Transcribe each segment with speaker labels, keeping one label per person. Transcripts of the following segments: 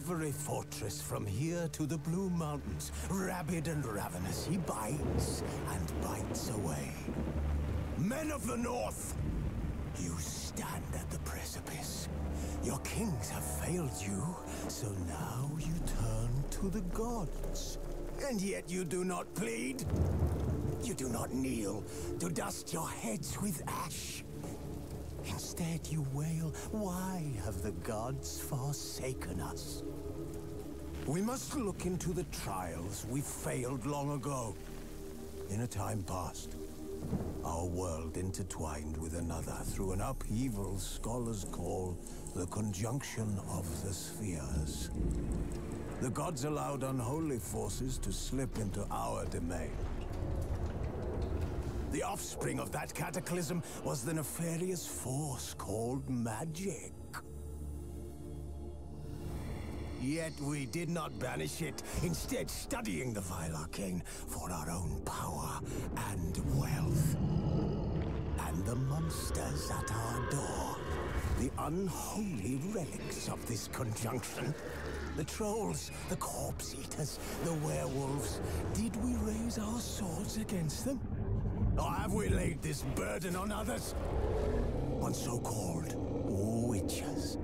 Speaker 1: every fortress from here to the Blue Mountains. Rabid and ravenous, he bites and bites away. Men of the North, you stand at the precipice. Your kings have failed you, so now you turn to the gods. And yet you do not plead. You do not kneel to dust your heads with ash. Instead you wail, why have the gods forsaken us? We must look into the trials we failed long ago. In a time past, our world intertwined with another through an upheaval scholars call the conjunction of the spheres. The gods allowed unholy forces to slip into our domain. The offspring of that cataclysm was the nefarious force called magic. Yet we did not banish it, instead studying the vile arcane for our own power and wealth. And the monsters at our door, the unholy relics of this conjunction. The trolls, the corpse eaters, the werewolves. Did we raise our swords against them? Or have we laid this burden on others? On so-called witches.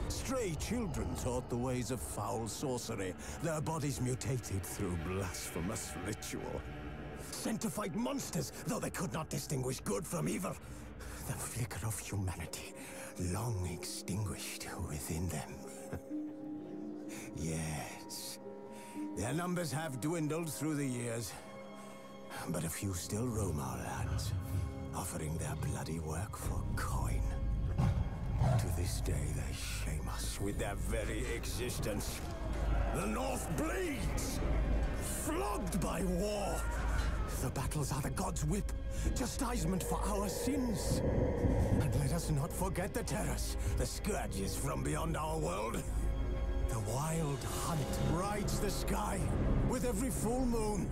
Speaker 1: Stray children taught the ways of foul sorcery, their bodies mutated through blasphemous ritual. Sent to fight monsters, though they could not distinguish good from evil. The flicker of humanity, long extinguished within them. Yes, their numbers have dwindled through the years. But a few still roam our lands, offering their bloody work for coin. To this day, they shame us with their very existence. The North bleeds, flogged by war. The battles are the gods' whip, chastisement for our sins. And let us not forget the terrors, the scourges from beyond our world. The wild hunt rides the sky with every full moon.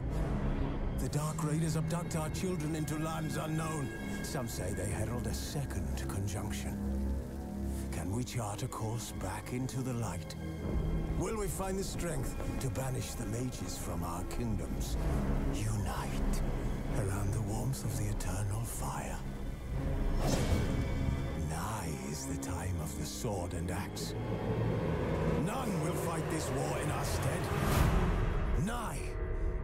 Speaker 1: The Dark Raiders abduct our children into lands unknown. Some say they herald a second conjunction. Can we chart a course back into the light? Will we find the strength to banish the mages from our kingdoms? Unite around the warmth of the eternal fire. Nigh is the time of the sword and axe. None will fight this war in our stead. Nigh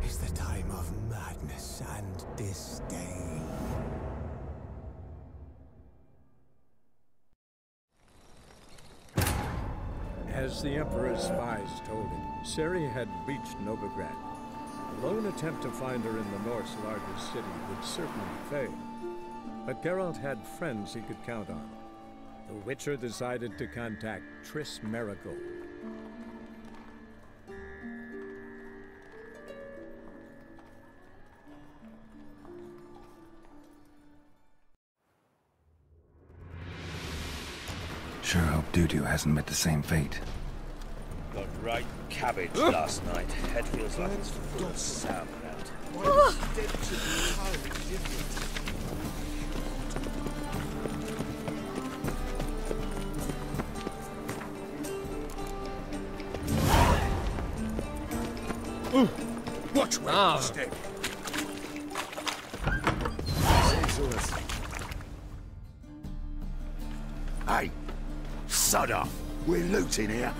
Speaker 1: is the time of madness and disdain.
Speaker 2: As the Emperor's spies told him, Ciri had reached Novigrad. A lone attempt to find her in the North's largest city would certainly fail. But Geralt had friends he could count on. The Witcher decided to contact Triss Merigold.
Speaker 3: Sure hope Dudu hasn't met the same fate.
Speaker 4: Got right cabbage last night. Head feels like it's full of sauerkraut.
Speaker 5: Watch where you step.
Speaker 6: Hey, sod off. We're looting here.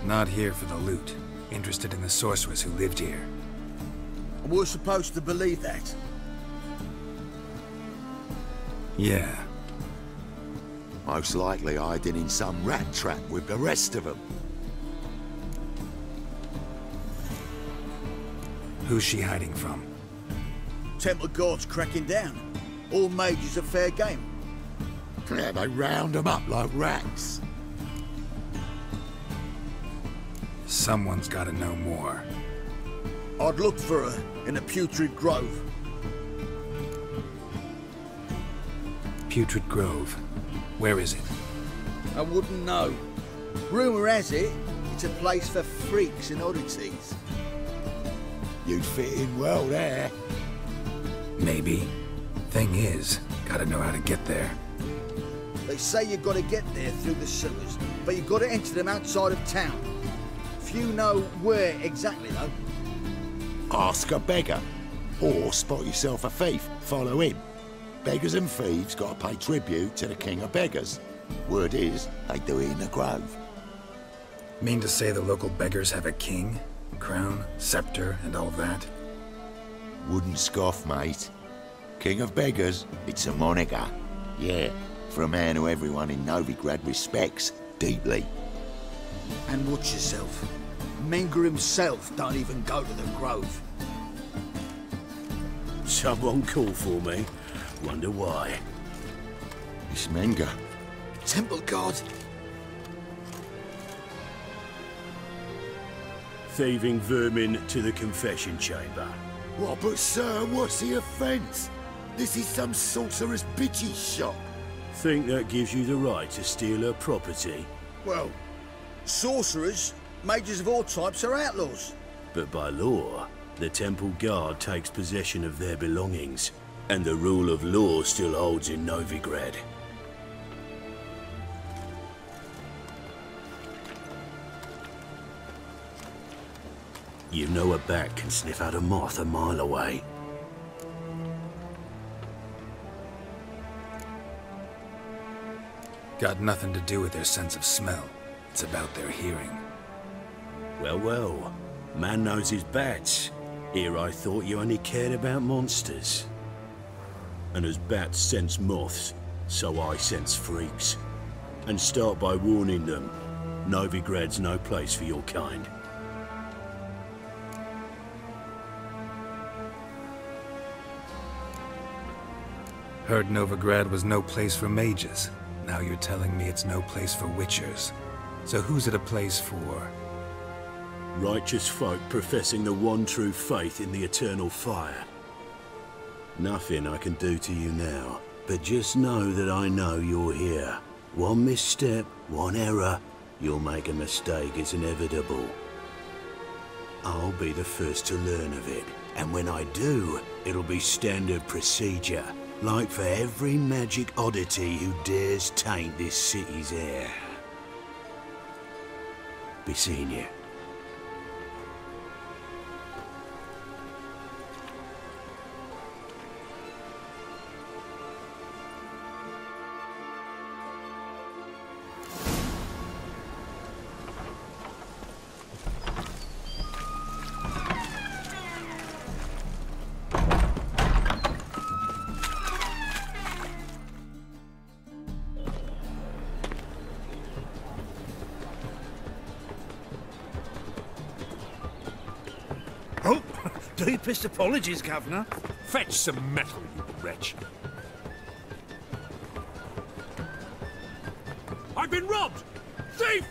Speaker 3: Not here for the loot. Interested in the sorceress who lived here.
Speaker 5: And we're supposed to believe that.
Speaker 3: Yeah.
Speaker 6: Most likely hiding in some rat trap with the rest of them.
Speaker 3: Who's she hiding from?
Speaker 5: Temple Guard's cracking down. All mages are fair game.
Speaker 6: Yeah, they round them up like rats.
Speaker 3: Someone's gotta know more.
Speaker 5: I'd look for her in the Putrid Grove.
Speaker 3: Putrid Grove. Where is it?
Speaker 5: I wouldn't know. Rumour has it, it's a place for freaks and oddities.
Speaker 6: You'd fit in well there.
Speaker 3: Maybe. Thing is, gotta know how to get there.
Speaker 5: They say you've got to get there through the sewers, but you've got to enter them outside of town. Few know where exactly, though.
Speaker 6: Ask a beggar. Or spot yourself a thief. Follow him. Beggars and thieves got to pay tribute to the king of beggars. Word is, they do it in the grove.
Speaker 3: Mean to say the local beggars have a king? Crown, scepter, and all that?
Speaker 6: Wouldn't scoff, mate. King of beggars, it's a moniker. Yeah, for a man who everyone in Novigrad respects deeply.
Speaker 5: And watch yourself. Menger himself don't even go to the grove.
Speaker 7: Someone called for me. Wonder why.
Speaker 6: It's Menger.
Speaker 5: Temple guard.
Speaker 7: Thieving vermin to the confession chamber.
Speaker 6: What, but sir, what's the offence? This is some sorcerer's bitch's shop.
Speaker 7: Think that gives you the right to steal her property?
Speaker 5: Well, sorcerers, mages of all types are outlaws.
Speaker 7: But by law, the temple guard takes possession of their belongings, and the rule of law still holds in Novigrad. You know a bat can sniff out a moth a mile away.
Speaker 3: Got nothing to do with their sense of smell. It's about their hearing.
Speaker 7: Well, well. Man knows his bats. Here I thought you only cared about monsters. And as bats sense moths, so I sense freaks. And start by warning them. Novigrad's no place for your kind.
Speaker 3: Heard Novigrad was no place for mages. Now you're telling me it's no place for witchers. So who's it a place for?
Speaker 7: Righteous folk professing the one true faith in the eternal fire. Nothing I can do to you now, but just know that I know you're here. One misstep, one error, you'll make a mistake, it's inevitable. I'll be the first to learn of it, and when I do, it'll be standard procedure, like for every magic oddity who dares taint this city's air. Be seeing you.
Speaker 8: Oh, deepest apologies, Governor. Fetch some metal, you wretch. I've been robbed! Thief!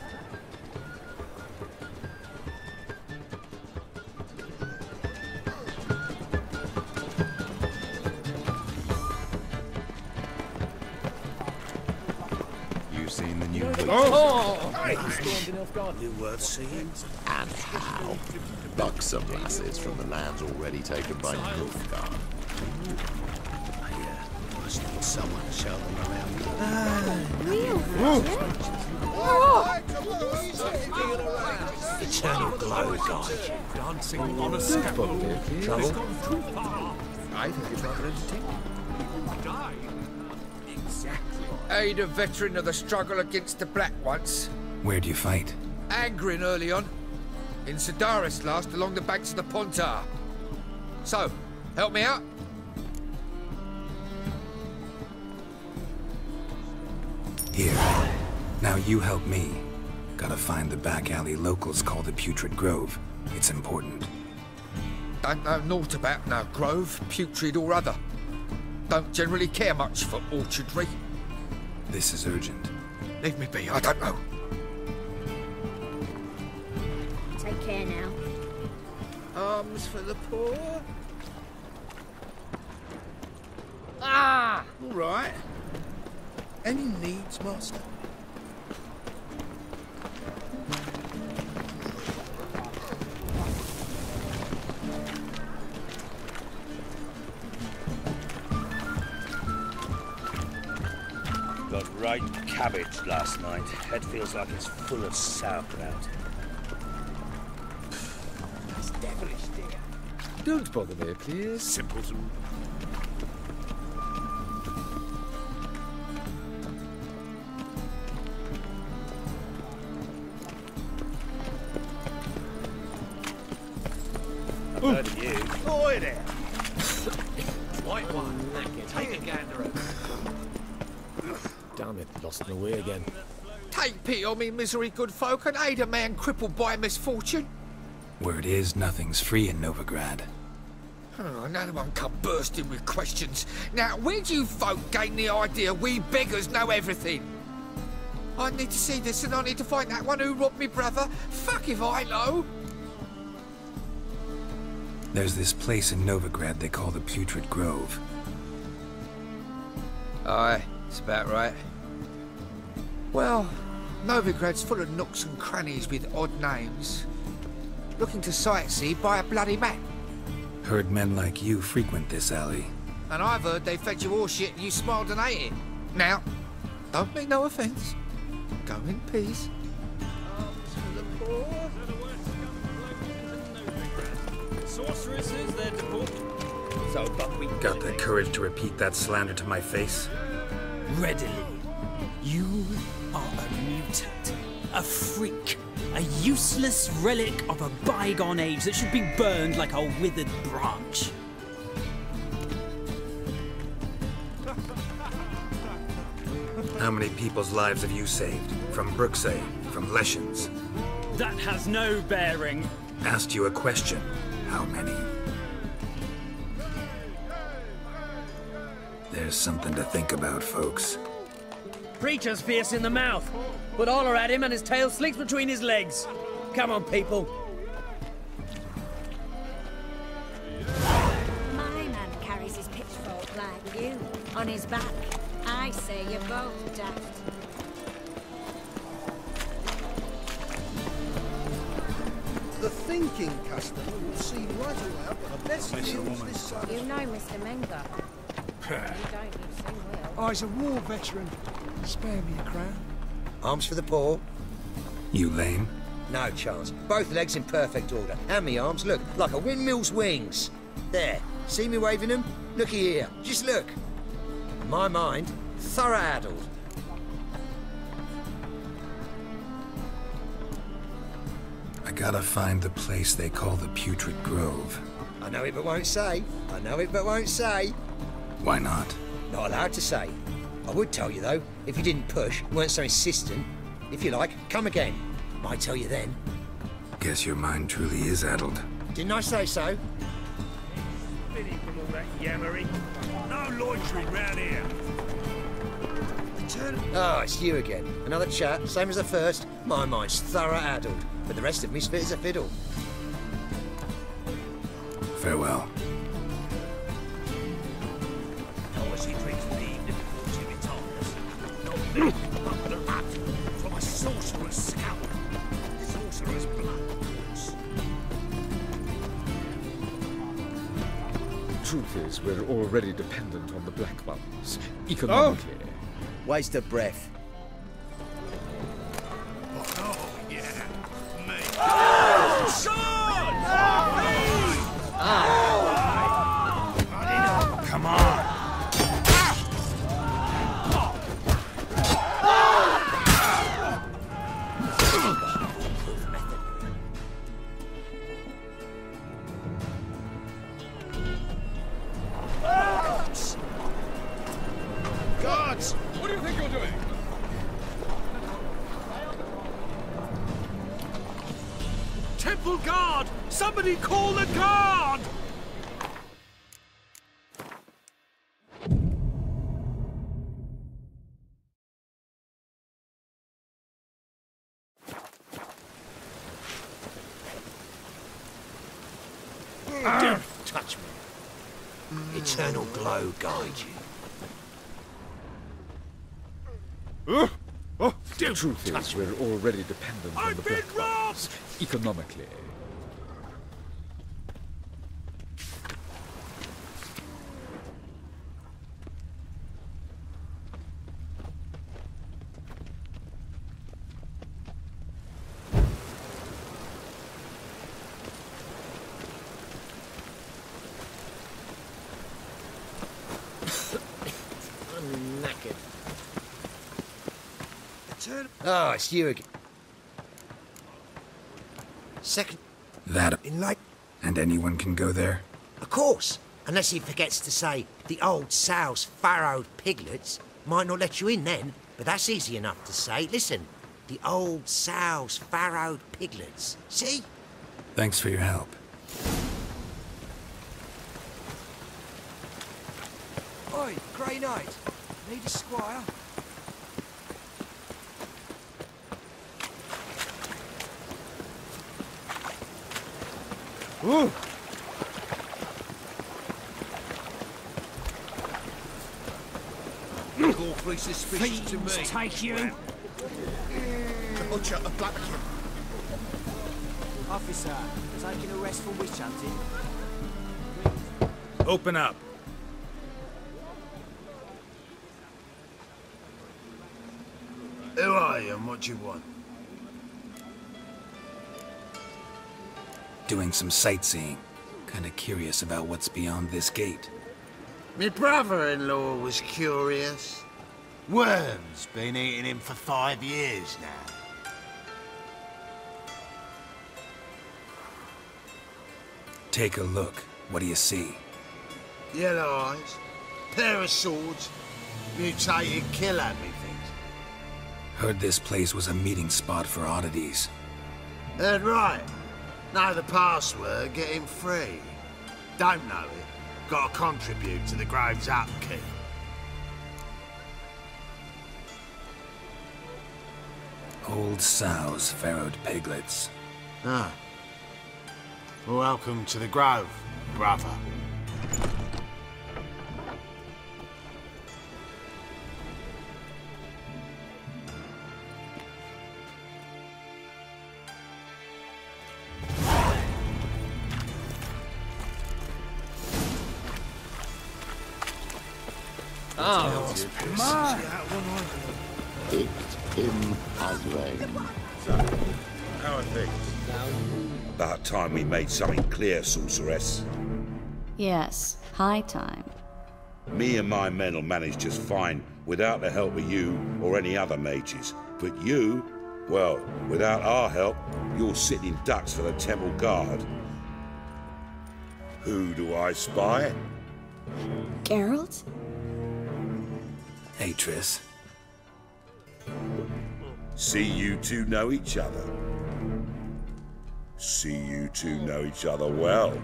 Speaker 6: You seen the new
Speaker 7: You worth seeing?
Speaker 6: And how? Buxom lasses from the lands already taken by Nilfgaard.
Speaker 7: Must need someone to show them around. Eternal glow, guys.
Speaker 8: Dancing on a scaffold.
Speaker 7: Trouble?
Speaker 5: I think it's rather entertaining.
Speaker 8: Die. Exactly.
Speaker 9: Aid a veteran of the struggle against the Black once.
Speaker 3: Where'd you fight?
Speaker 9: Angering early on. In Sedaris last, along the banks of the Pontar. So, help me out?
Speaker 3: Here. Now you help me. Gotta find the back alley locals call the Putrid Grove. It's important.
Speaker 9: Don't know naught about no grove, putrid or other. Don't generally care much for orchardry.
Speaker 3: This is urgent.
Speaker 9: Leave me be, I don't know.
Speaker 10: Take care now.
Speaker 9: Arms for the poor? Ah!
Speaker 5: All right. Any needs, Master?
Speaker 4: Got Got right cabbage last night. Head feels like it's full of sauerkraut.
Speaker 9: That's devilish, dear.
Speaker 11: Don't bother me, please.
Speaker 8: Simpleton.
Speaker 4: Heard of you.
Speaker 9: Boy there.
Speaker 11: White one. Take a gander. Damn it, lost my way again.
Speaker 9: Take pity on me, misery, good folk, and aid a man crippled by misfortune.
Speaker 3: Word is, nothing's free in Novigrad.
Speaker 9: Oh, another one come bursting with questions. Now, where do you folk gain the idea we beggars know everything? I need to see this, and I need to find that one who robbed me brother. Fuck if I know.
Speaker 3: There's this place in Novigrad they call the Putrid Grove.
Speaker 9: Aye, it's about right. Well, Novigrad's full of nooks and crannies with odd names. Looking to sightsee by a bloody map.
Speaker 3: Heard men like you frequent this alley.
Speaker 9: And I've heard they fed you all shit and you smiled and ate it. Now, don't mean no offence. Go in peace.
Speaker 8: Sorceresses, they're to book.
Speaker 9: So, but we
Speaker 3: Got the courage to repeat that slander to my face?
Speaker 12: Readily. You are a mutant, a freak, a useless relic of a bygone age that should be burned like a withered branch.
Speaker 3: How many people's lives have you saved? From Bruxay, from Leshens?
Speaker 12: That has no bearing.
Speaker 3: Asked you a question. How many? There's something to think about, folks.
Speaker 13: Preacher's fierce in the mouth, but holler at him and his tail slicks between his legs. Come on, people.
Speaker 10: My man carries his pitchfork like you, on his back. I say you're both daft.
Speaker 5: The thinking customer will see right away I've got the best deals this side.
Speaker 10: You know Mr. Menga. You don't, you soon will.
Speaker 14: I was a war veteran. Spare me a crown.
Speaker 15: Arms for the poor?
Speaker 3: You lame?
Speaker 15: No chance. Both legs in perfect order. And me arms, look, like a windmill's wings. There. See me waving them? Looky here. Just look. My mind, thorough addled.
Speaker 3: I gotta find the place they call the Putrid Grove.
Speaker 15: I know it but won't say. I know it but won't say.
Speaker 3: Why not?
Speaker 15: Not allowed to say. I would tell you, though, if you didn't push, weren't so insistent. If you like, come again. Might tell you then.
Speaker 3: Guess your mind truly is addled.
Speaker 15: Didn't I say so?
Speaker 8: Spinning from all that yammery. No loitering round here.
Speaker 15: Oh, it's you again. Another chat, same as the first. My mind's thorough addled, but the rest of me's fit as a fiddle.
Speaker 3: Farewell.
Speaker 8: He drinks in the evening before she retires. Not me, but the rat from a sorcerer's scalp. Sorcerer's blood.
Speaker 11: Truth is, we're already dependent on the Black Ones, economically.
Speaker 5: Waste of breath.
Speaker 8: Oh, yeah. Me.
Speaker 3: Come on!
Speaker 8: Guards! What do you think you're doing? Temple Guard! Somebody call the guard!
Speaker 15: Don't touch me. Eternal glow guide you.
Speaker 11: The truth is, we're already dependent on the Black Ones, economically.
Speaker 15: Oh, it's you again. Second...
Speaker 3: That...
Speaker 15: In light...
Speaker 3: And anyone can go there?
Speaker 15: Of course. Unless he forgets to say the old sow's farrowed piglets. Might not let you in then, but that's easy enough to say. Listen, the old sow's farrowed piglets. See?
Speaker 3: Thanks for your help.
Speaker 15: Oi, Grey Knight. Need a squire?
Speaker 14: Ooh.
Speaker 8: Awfully suspicious to me.
Speaker 12: Take you.
Speaker 8: The butcher of Blackburn.
Speaker 16: Officer, taking a rest from witch hunting.
Speaker 3: Open up.
Speaker 6: Who are you and what do you want?
Speaker 3: Doing some sightseeing. Kinda curious about what's beyond this gate.
Speaker 6: My brother-in-law was curious. Worms been eating him for 5 years now.
Speaker 3: Take a look. What do you see?
Speaker 6: Yellow eyes, pair of swords, mutated killer, methinks.
Speaker 3: Heard this place was a meeting spot for oddities.
Speaker 6: Heard right. Know the password, get him free. Don't know it, gotta contribute to the Grove's upkeep.
Speaker 3: Old sows, farrowed piglets.
Speaker 6: Ah. Welcome to the Grove, brother.
Speaker 14: Oh, my!
Speaker 6: Picked him as rain.
Speaker 4: How are things? About time we made something clear, sorceress.
Speaker 17: Yes, high time.
Speaker 4: Me and my men will manage just fine without the help of you or any other mages. But you, well, without our help, you're sitting ducks for the temple guard. Who do I spy?
Speaker 17: Geralt?
Speaker 3: Hey, Triss.
Speaker 4: See you two know each other. See you two know each other well.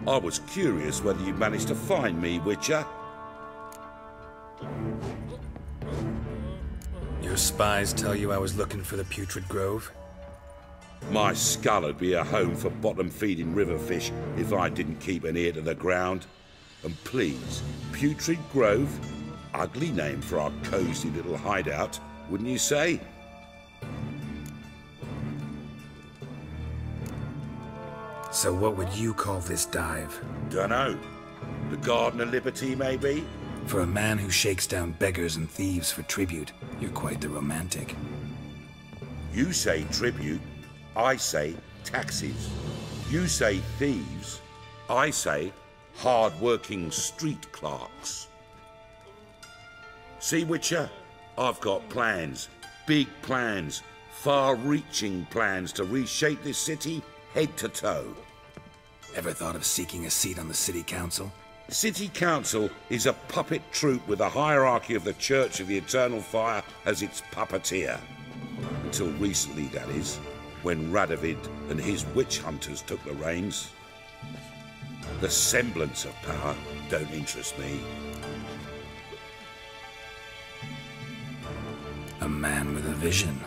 Speaker 4: I was curious whether you managed to find me, Witcher.
Speaker 3: Your spies tell you I was looking for the Putrid Grove?
Speaker 4: My skull'd be a home for bottom-feeding river fish if I didn't keep an ear to the ground. And please, Putrid Grove? Ugly name for our cosy little hideout, wouldn't you say?
Speaker 3: So what would you call this dive?
Speaker 4: Dunno. The Garden of Liberty, maybe?
Speaker 3: For a man who shakes down beggars and thieves for tribute, you're quite the romantic.
Speaker 4: You say tribute, I say taxes. You say thieves, I say hard-working street clerks. See, Witcher? I've got plans. Big plans. Far-reaching plans to reshape this city head to toe.
Speaker 3: Ever thought of seeking a seat on the city council?
Speaker 4: City council is a puppet troupe with the hierarchy of the Church of the Eternal Fire as its puppeteer. Until recently, that is, when Radovid and his witch hunters took the reins. The semblance of power don't interest me.
Speaker 3: A man with a vision.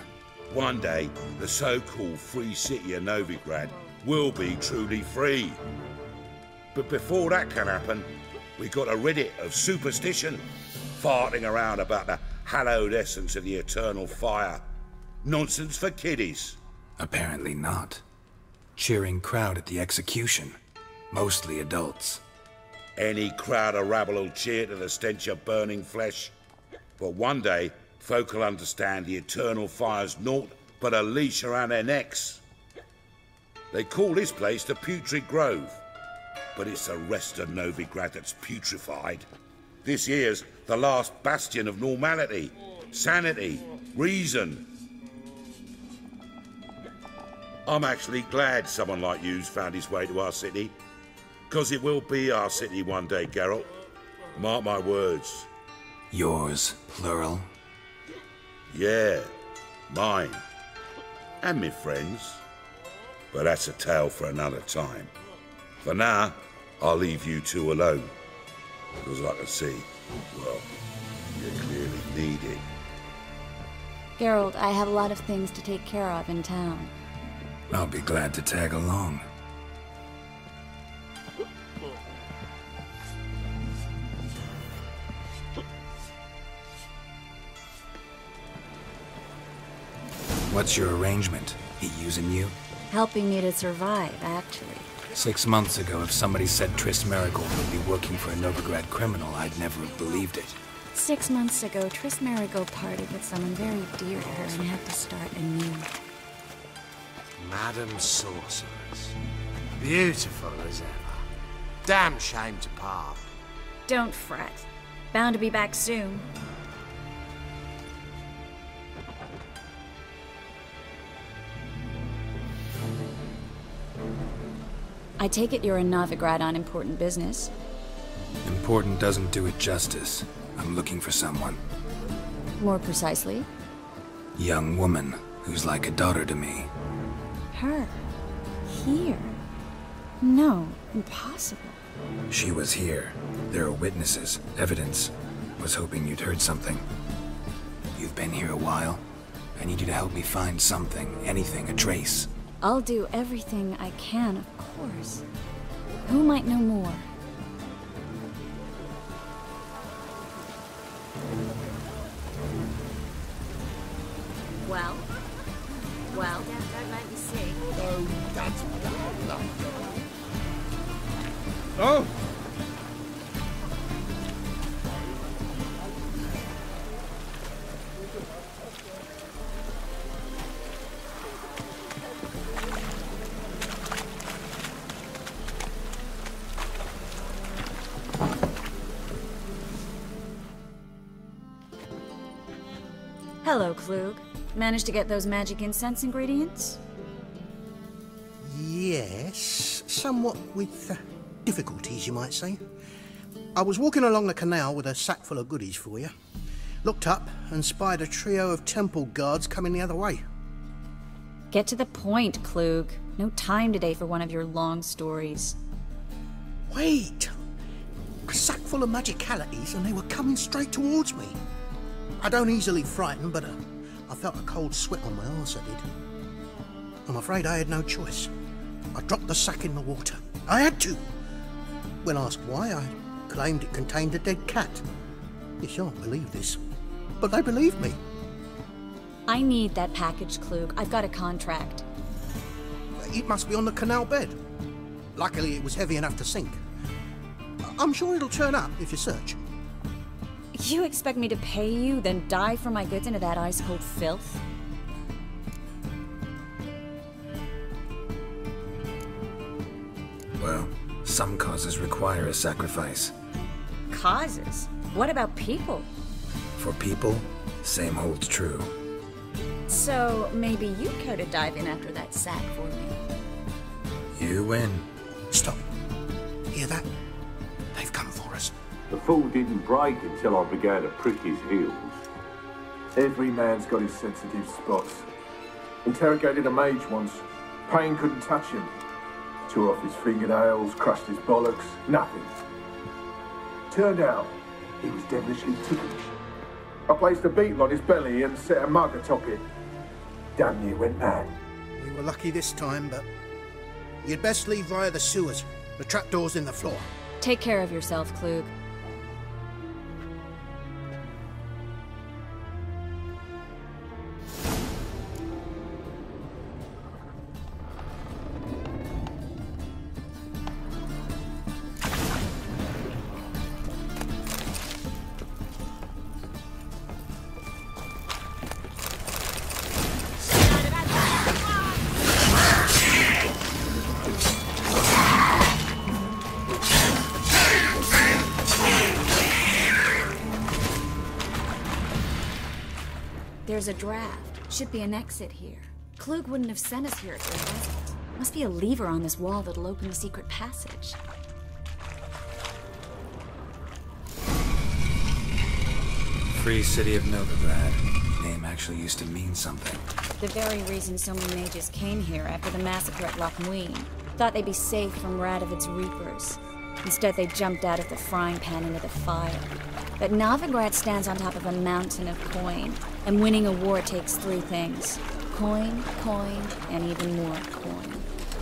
Speaker 4: One day, the so-called free city of Novigrad will be truly free. But before that can happen, we got to rid it of superstition, farting around about the hallowed essence of the eternal fire. Nonsense for kiddies.
Speaker 3: Apparently not. Cheering crowd at the execution. Mostly adults.
Speaker 4: Any crowd of rabble will cheer to the stench of burning flesh. But one day, folk will understand the eternal fire's naught but a leash around their necks. They call this place the Putrid Grove, but it's the rest of Novigrad that's putrefied. This here's the last bastion of normality, sanity, reason. I'm actually glad someone like you's found his way to our city. Because it will be our city one day, Geralt. Mark my words.
Speaker 3: Yours, plural?
Speaker 4: Yeah, mine. And me friends. But that's a tale for another time. For now, I'll leave you two alone. Because I can see, well, you clearly need it.
Speaker 17: Geralt, I have a lot of things to take care of in town.
Speaker 3: I'll be glad to tag along. What's your arrangement? He using you?
Speaker 17: Helping me to survive, actually.
Speaker 3: 6 months ago, if somebody said Triss Merigold would be working for a Novigrad criminal, I'd never have believed it.
Speaker 17: 6 months ago, Triss Merigold parted with someone very dear to her and had to start anew.
Speaker 15: Madam Sorceress. Beautiful as ever. Damn shame to part.
Speaker 17: Don't fret. Bound to be back soon. I take it you're a Novigrad on important business.
Speaker 3: Important doesn't do it justice. I'm looking for someone.
Speaker 17: More precisely?
Speaker 3: Young woman who's like a daughter to me.
Speaker 17: Her? Here? No, impossible.
Speaker 3: She was here. There are witnesses, evidence. Was hoping you'd heard something. You've been here a while. I need you to help me find something, anything, a trace.
Speaker 17: I'll do everything I can, of course. Who might know more? Well? Well? Don't make me sick.
Speaker 5: Oh, that's bad luck.
Speaker 2: Oh!
Speaker 17: Hello, Klug. Managed to get those magic incense ingredients?
Speaker 18: Yes, somewhat with difficulties, you might say. I was walking along the canal with a sack full of goodies for you. Looked up and spied a trio of temple guards coming the other way.
Speaker 17: Get to the point, Klug. No time today for one of your long stories.
Speaker 18: Wait! A sack full of magicalities and they were coming straight towards me. I don't easily frighten, but I felt a cold sweat on my arse, I did. I'm afraid I had no choice. I dropped the sack in the water. I had to. When asked why, I claimed it contained a dead cat. You shan't believe this, but they believed me.
Speaker 17: I need that package, Klug. I've got a contract.
Speaker 18: It must be on the canal bed. Luckily, it was heavy enough to sink. I'm sure it'll turn up if you search.
Speaker 17: You expect me to pay you, then dive for my goods into that ice-cold filth?
Speaker 3: Well, some causes require a sacrifice.
Speaker 17: Causes? What about people?
Speaker 3: For people, same holds true.
Speaker 17: So, maybe you care to dive in after that sack for me?
Speaker 3: You win.
Speaker 18: Stop. Hear that? They've come for us.
Speaker 19: The fall didn't break until I began to prick his heels. Every man's got his sensitive spots. Interrogated a mage once. Pain couldn't touch him. Tore off his fingernails, crushed his bollocks, nothing. Turned out, he was devilishly ticklish. I placed a beetle on his belly and set a mug atop it. Damn near went mad.
Speaker 18: We were lucky this time, but you'd best leave via the sewers. The trapdoor's in the floor.
Speaker 17: Take care of yourself, Klug. There's a draft. Should be an exit here. Klug wouldn't have sent us here if there wasn't. Must be a lever on this wall that'll open the secret passage.
Speaker 3: Free City of Novigrad. Name actually used to mean something.
Speaker 17: The very reason so many mages came here after the massacre at Loch Muin. Thought they'd be safe from Radovid's reapers. Instead, they jumped out of the frying pan into the fire. But Novigrad stands on top of a mountain of coin, and winning a war takes three things. Coin, coin, and even more coin.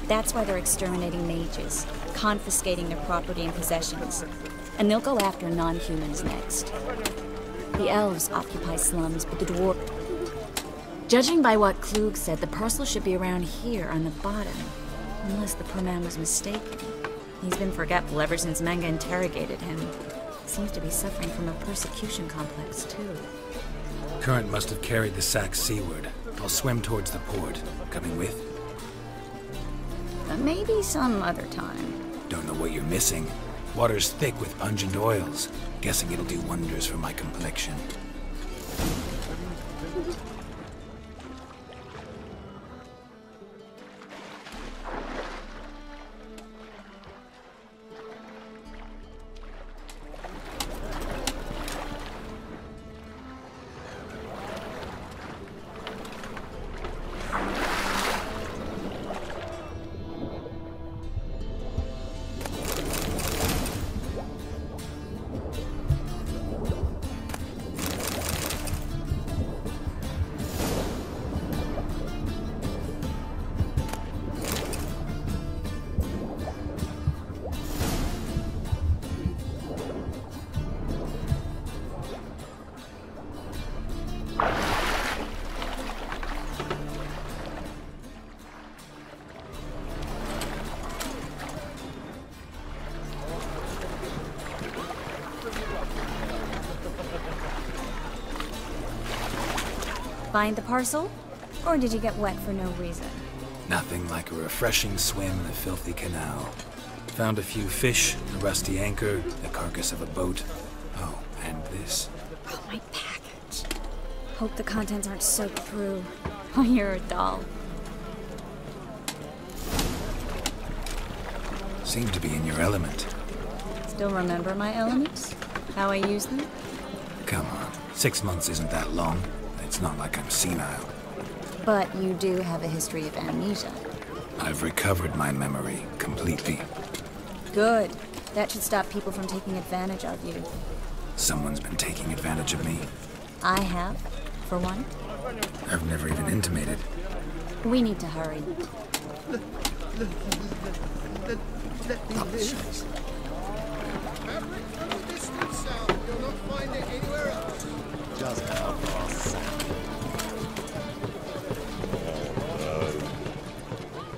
Speaker 17: That's why they're exterminating mages, confiscating their property and possessions. And they'll go after non-humans next. The elves occupy slums, but the dwarf... Judging by what Klug said, the parcel should be around here on the bottom. Unless the poor man was mistaken. He's been forgetful ever since Manga interrogated him. Seems to be suffering from a persecution complex, too.
Speaker 3: Current must have carried the sack seaward. I'll swim towards the port. Coming with?
Speaker 17: Maybe some other time.
Speaker 3: Don't know what you're missing. Water's thick with pungent oils. Guessing it'll do wonders for my complexion.
Speaker 17: Find the parcel? Or did you get wet for no reason?
Speaker 3: Nothing like a refreshing swim in a filthy canal. Found a few fish, a rusty anchor, the carcass of a boat. Oh, and this.
Speaker 17: Oh, my package. Hope the contents aren't soaked through. Oh, you're a doll.
Speaker 3: Seem to be in your element.
Speaker 17: Still remember my elements? How I use them?
Speaker 3: Come on, 6 months isn't that long. It's not like I'm senile.
Speaker 17: But you do have a history of amnesia.
Speaker 3: I've recovered my memory completely.
Speaker 17: Good. That should stop people from taking advantage of you.
Speaker 3: Someone's been taking advantage of me.
Speaker 17: I have, for one.
Speaker 3: I've never even intimated.
Speaker 17: We need to hurry.
Speaker 6: Just how fast.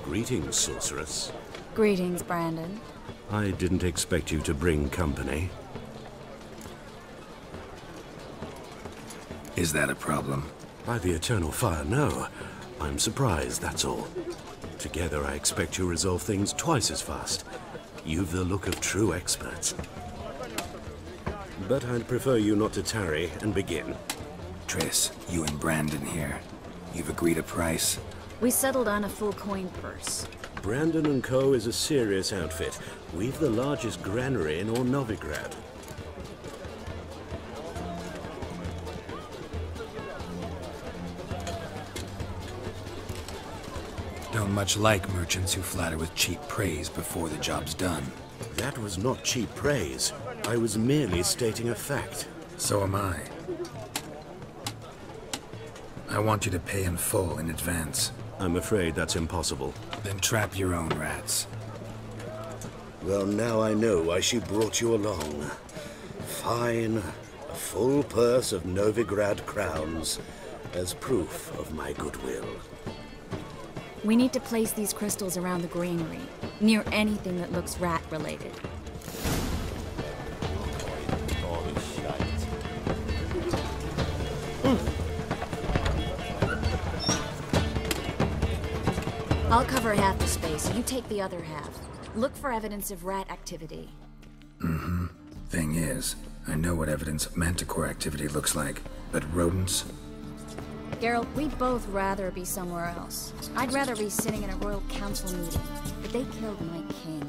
Speaker 7: Greetings, sorceress.
Speaker 17: Greetings, Brandon.
Speaker 7: I didn't expect you to bring company.
Speaker 3: Is that a problem?
Speaker 7: By the eternal fire, no. I'm surprised, that's all. Together, I expect you resolve things twice as fast. You've the look of true experts. But I'd prefer you not to tarry and begin.
Speaker 3: Triss, you and Brandon here. You've agreed a price?
Speaker 17: We settled on a full coin purse.
Speaker 7: Brandon & Co. is a serious outfit. We've the largest granary in all Novigrad.
Speaker 3: Don't much like merchants who flatter with cheap praise before the job's done.
Speaker 7: That was not cheap praise. I was merely stating a fact.
Speaker 3: So am I. I want you to pay in full in advance.
Speaker 7: I'm afraid that's impossible.
Speaker 3: Then trap your own rats.
Speaker 7: Well, now I know why she brought you along. Fine. A full purse of Novigrad crowns as proof of my goodwill.
Speaker 17: We need to place these crystals around the granary, near anything that looks rat-related. I'll cover half the space, you take the other half. Look for evidence of rat activity.
Speaker 3: Mm-hmm. Thing is, I know what evidence of manticore activity looks like, but rodents?
Speaker 17: Geralt, we'd both rather be somewhere else. I'd rather be sitting in a royal council meeting, but they killed my king.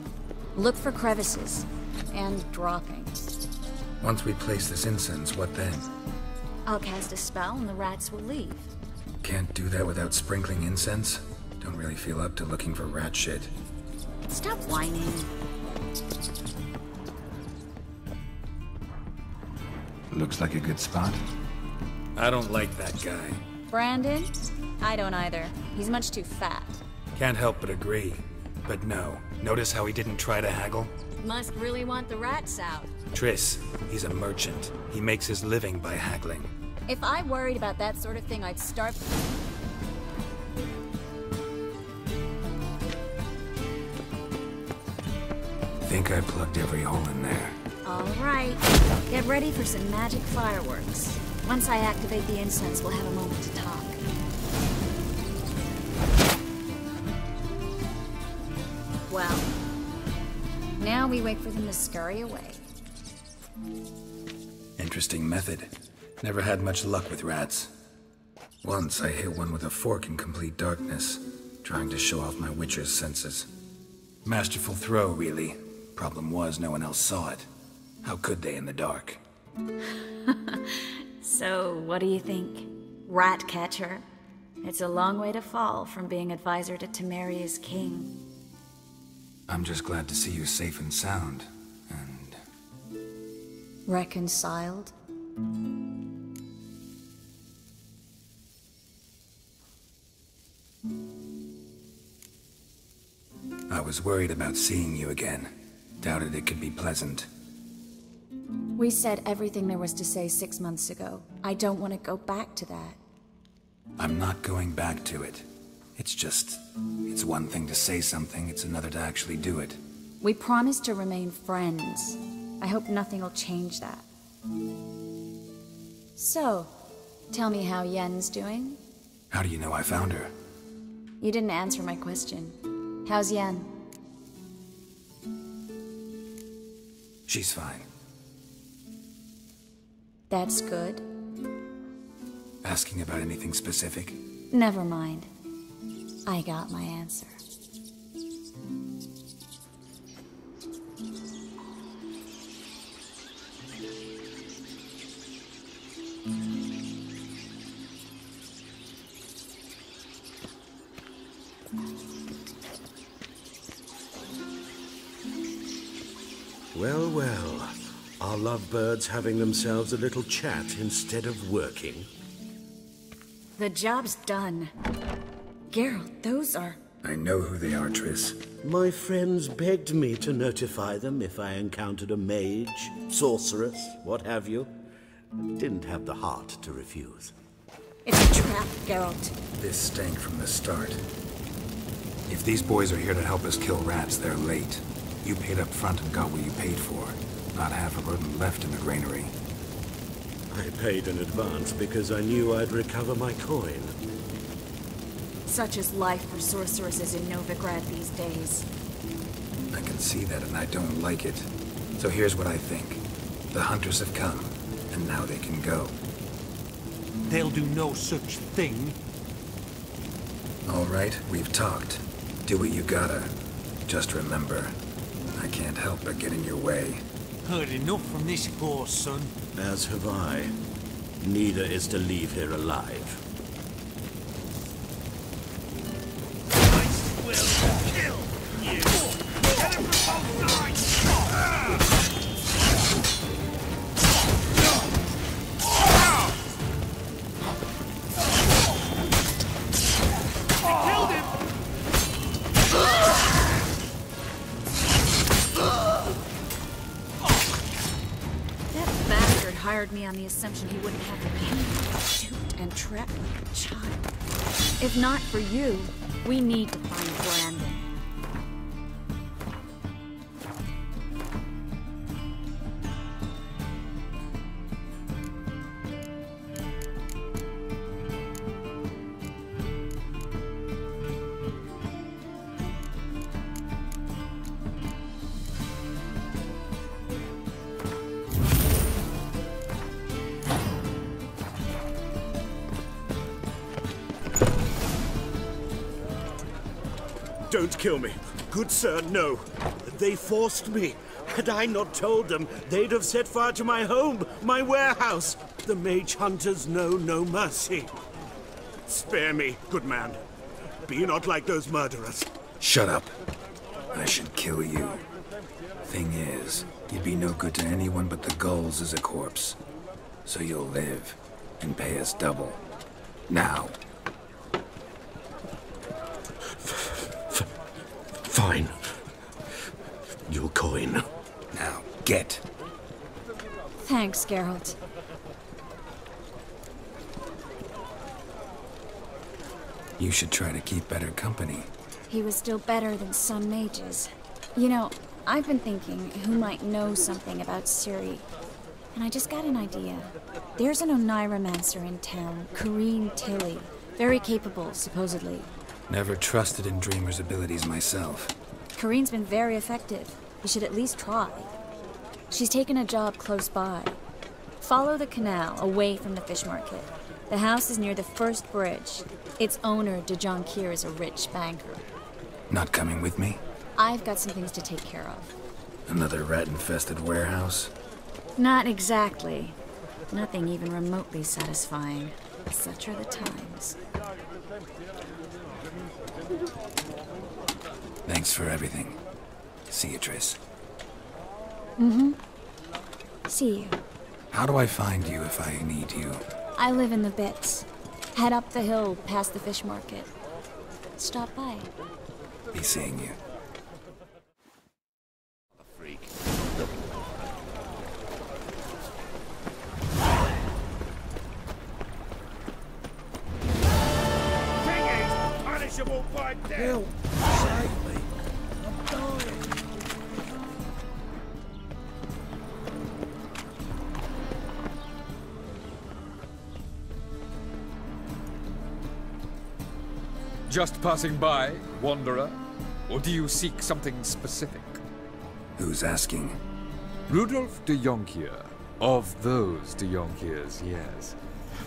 Speaker 17: Look for crevices. And droppings.
Speaker 3: Once we place this incense, what then?
Speaker 17: I'll cast a spell and the rats will leave.
Speaker 3: Can't do that without sprinkling incense? Don't really feel up to looking for rat shit.
Speaker 17: Stop whining.
Speaker 3: Looks like a good spot. I don't like that guy.
Speaker 17: Brandon? I don't either. He's much too fat.
Speaker 3: Can't help but agree. But no. Notice how he didn't try to haggle?
Speaker 17: Must really want the rats out.
Speaker 3: Triss, he's a merchant. He makes his living by haggling.
Speaker 17: If I worried about that sort of thing, I'd start...
Speaker 3: Think I plugged every hole in there.
Speaker 17: All right. Get ready for some magic fireworks. Once I activate the incense, we'll have a moment to talk. Well, now we wait for them to scurry away.
Speaker 3: Interesting method. Never had much luck with rats. Once I hit one with a fork in complete darkness, trying to show off my witcher's senses. Masterful throw, really. Problem was, no one else saw it. How could they in the dark?
Speaker 17: So, what do you think? Rat catcher? It's a long way to fall from being advisor to Temeria's king.
Speaker 3: I'm just glad to see you safe and sound, and...
Speaker 17: Reconciled?
Speaker 3: I was worried about seeing you again. Doubted it could be pleasant.
Speaker 17: We said everything there was to say 6 months ago. I don't want to go back to that.
Speaker 3: I'm not going back to it. It's just... It's one thing to say something, it's another to actually do it.
Speaker 17: We promised to remain friends. I hope nothing will change that. So, tell me how Yen's doing?
Speaker 3: How do you know I found her?
Speaker 17: You didn't answer my question. How's Yen?
Speaker 3: She's fine.
Speaker 17: That's good.
Speaker 3: Asking about anything specific?
Speaker 17: Never mind. I got my answer.
Speaker 7: Well, well. Are lovebirds having themselves a little chat instead of working?
Speaker 17: The job's done. Geralt, those are...
Speaker 3: I know who they are, Triss.
Speaker 7: My friends begged me to notify them if I encountered a mage, sorceress, what have you. Didn't have the heart to refuse.
Speaker 17: It's a trap, Geralt.
Speaker 3: This stank from the start. If these boys are here to help us kill rats, they're late. You paid up front and got what you paid for. Not half a rodent left in the granary.
Speaker 7: I paid in advance because I knew I'd recover my coin.
Speaker 17: Such is life for sorceresses in Novigrad these days.
Speaker 3: I can see that and I don't like it. So here's what I think. The hunters have come, and now they can go.
Speaker 8: They'll do no such thing.
Speaker 3: All right, we've talked. Do what you gotta. Just remember, I can't help but get in your way.
Speaker 8: Heard enough from this poor son.
Speaker 7: As have I. Neither is to leave here alive.
Speaker 8: I will kill you. Get him from both sides. Killed him.
Speaker 17: That bastard hired me on the assumption he wouldn't have the pain to shoot and trap like a child. If not for you, we need to find Brandon.
Speaker 7: Don't kill me. Good sir, no. They forced me. Had I not told them, they'd have set fire to my home, my warehouse. The mage hunters know no mercy. Spare me, good man. Be not like those murderers.
Speaker 3: Shut up. I should kill you. Thing is, you'd be no good to anyone but the gulls as a corpse. So you'll live and pay us double. Now.
Speaker 7: Fine. Your coin.
Speaker 3: Now, get.
Speaker 17: Thanks, Geralt.
Speaker 3: You should try to keep better company.
Speaker 17: He was still better than some mages. You know, I've been thinking who might know something about Ciri. And I just got an idea. There's an Oneiromancer in town, Corrine Tilly. Very capable, supposedly.
Speaker 3: Never trusted in Dreamer's abilities myself.
Speaker 17: Corrine's been very effective. You should at least try. She's taken a job close by. Follow the canal, away from the fish market. The house is near the first bridge. Its owner, de Jonquier, is a rich banker.
Speaker 3: Not coming with me?
Speaker 17: I've got some things to take care of.
Speaker 3: Another rat-infested warehouse?
Speaker 17: Not exactly. Nothing even remotely satisfying. Such are the times.
Speaker 3: Thanks for everything. See you, Triss.
Speaker 17: Mm-hmm. See you.
Speaker 3: How do I find you if I need you?
Speaker 17: I live in the Bits. Head up the hill past the fish market. Stop by.
Speaker 3: Be seeing you.
Speaker 4: Freak. Thing is punishable by death.
Speaker 8: Help! Save me! I'm dying!
Speaker 20: Just passing by, wanderer? Or do you seek something specific?
Speaker 3: Who's asking?
Speaker 20: Rudolf de Jonquier. Of those de Jonquiers, yes.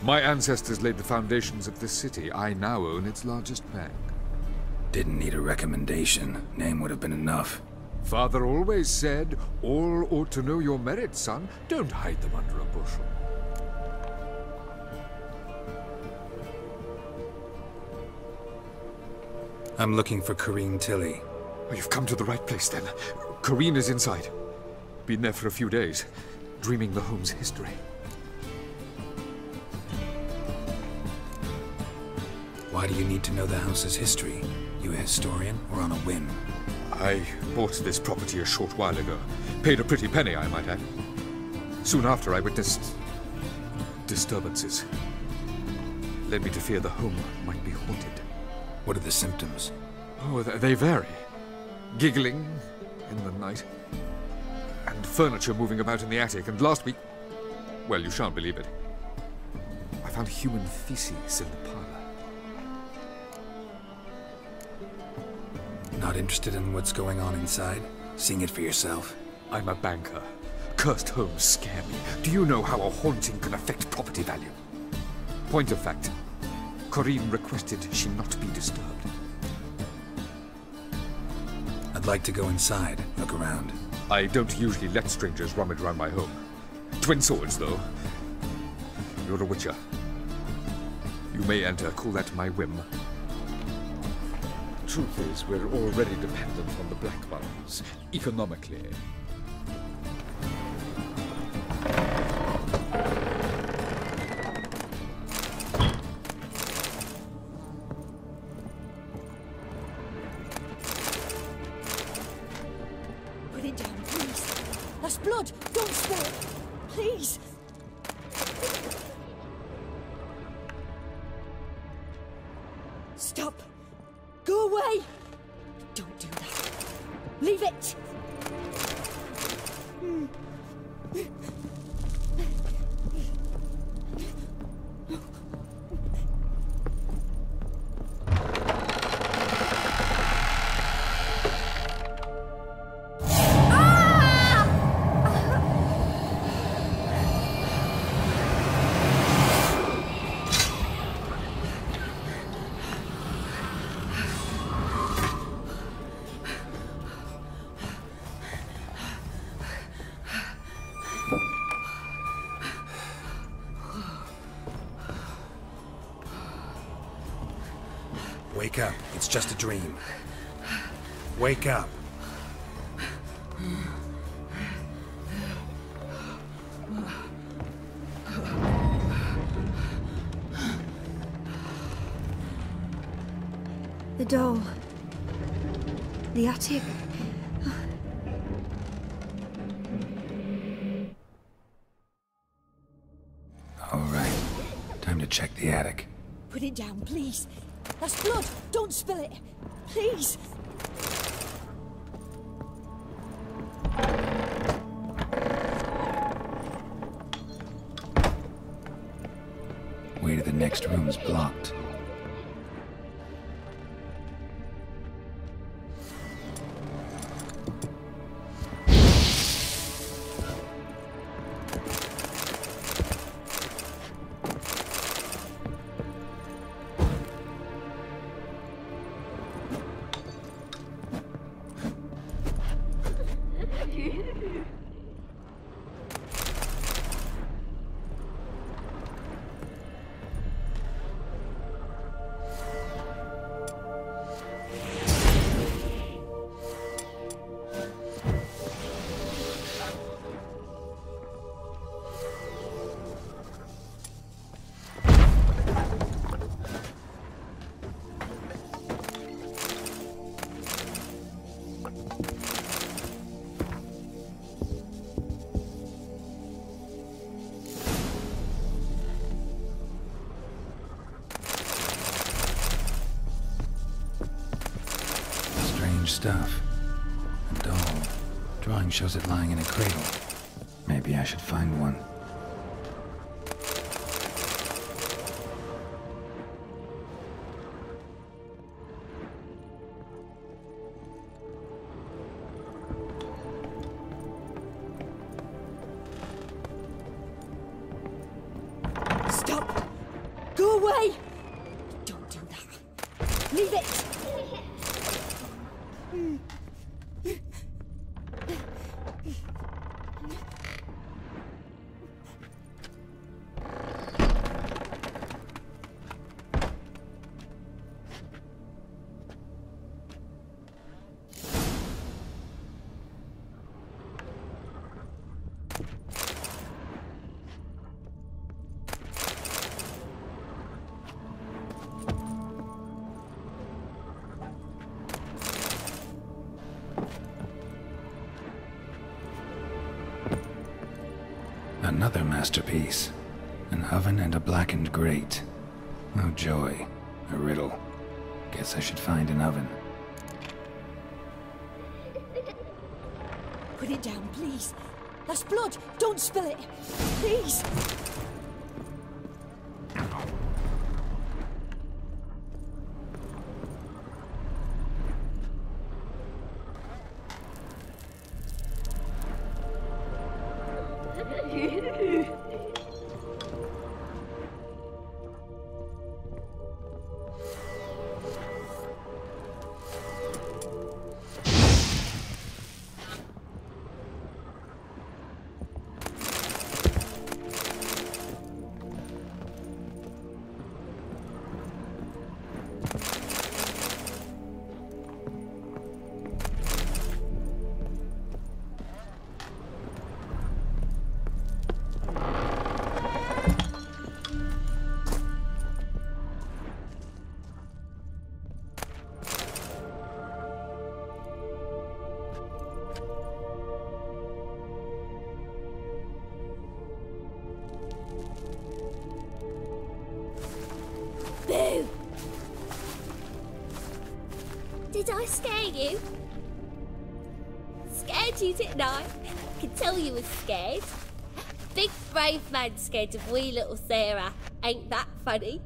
Speaker 20: My ancestors laid the foundations of this city. I now own its largest bank.
Speaker 3: Didn't need a recommendation. Name would have been enough.
Speaker 20: Father always said, all ought to know your merits, son. Don't hide them under a bushel.
Speaker 3: I'm looking for Corrine Tilly.
Speaker 20: Oh, you've come to the right place, then. Corrine is inside. Been there for a few days, dreaming the home's history.
Speaker 3: Why do you need to know the house's history? You a historian or on a whim?
Speaker 20: I bought this property a short while ago. Paid a pretty penny, I might add. Soon after, I witnessed disturbances. Led me to fear the home might be haunted.
Speaker 3: What are the symptoms?
Speaker 20: Oh, they vary. Giggling in the night. And furniture moving about in the attic. And last week... well, you shan't believe it. I found human feces in the parlor.
Speaker 3: Not interested in what's going on inside? Seeing it for yourself?
Speaker 20: I'm a banker. Cursed homes scare me. Do you know how a haunting can affect property value? Point of fact. Corrine requested she not be disturbed.
Speaker 3: I'd like to go inside, look around.
Speaker 20: I don't usually let strangers rummage around my home. Twin swords, though. You're a witcher. You may enter, call that my whim.
Speaker 11: Truth is, we're already dependent on the Black Ones, economically.
Speaker 10: Put it down, please. That's blood. Don't spill. Please. Stop. Go away. Don't do that. Leave it.
Speaker 3: Wake up. It's just a dream. Wake up.
Speaker 17: The doll. The attic.
Speaker 3: All right. Time to check the attic.
Speaker 10: Put it down, please. That's blood. Don't spill it. Please.
Speaker 3: Way to the next room's blocked. Stuff. A doll. Drawing shows it lying in a cradle. Maybe I should find one.
Speaker 10: Stop! Go away! Don't do that. Leave it!
Speaker 3: Another masterpiece. An oven and a blackened grate. Oh joy. A riddle. Guess I should find an oven.
Speaker 10: Put it down, please. That's blood. Don't spill it. Please.
Speaker 21: Boo! Did I scare you? Scared you, didn't I? I can tell you was scared. Big brave man scared of wee little Sarah. Ain't that funny?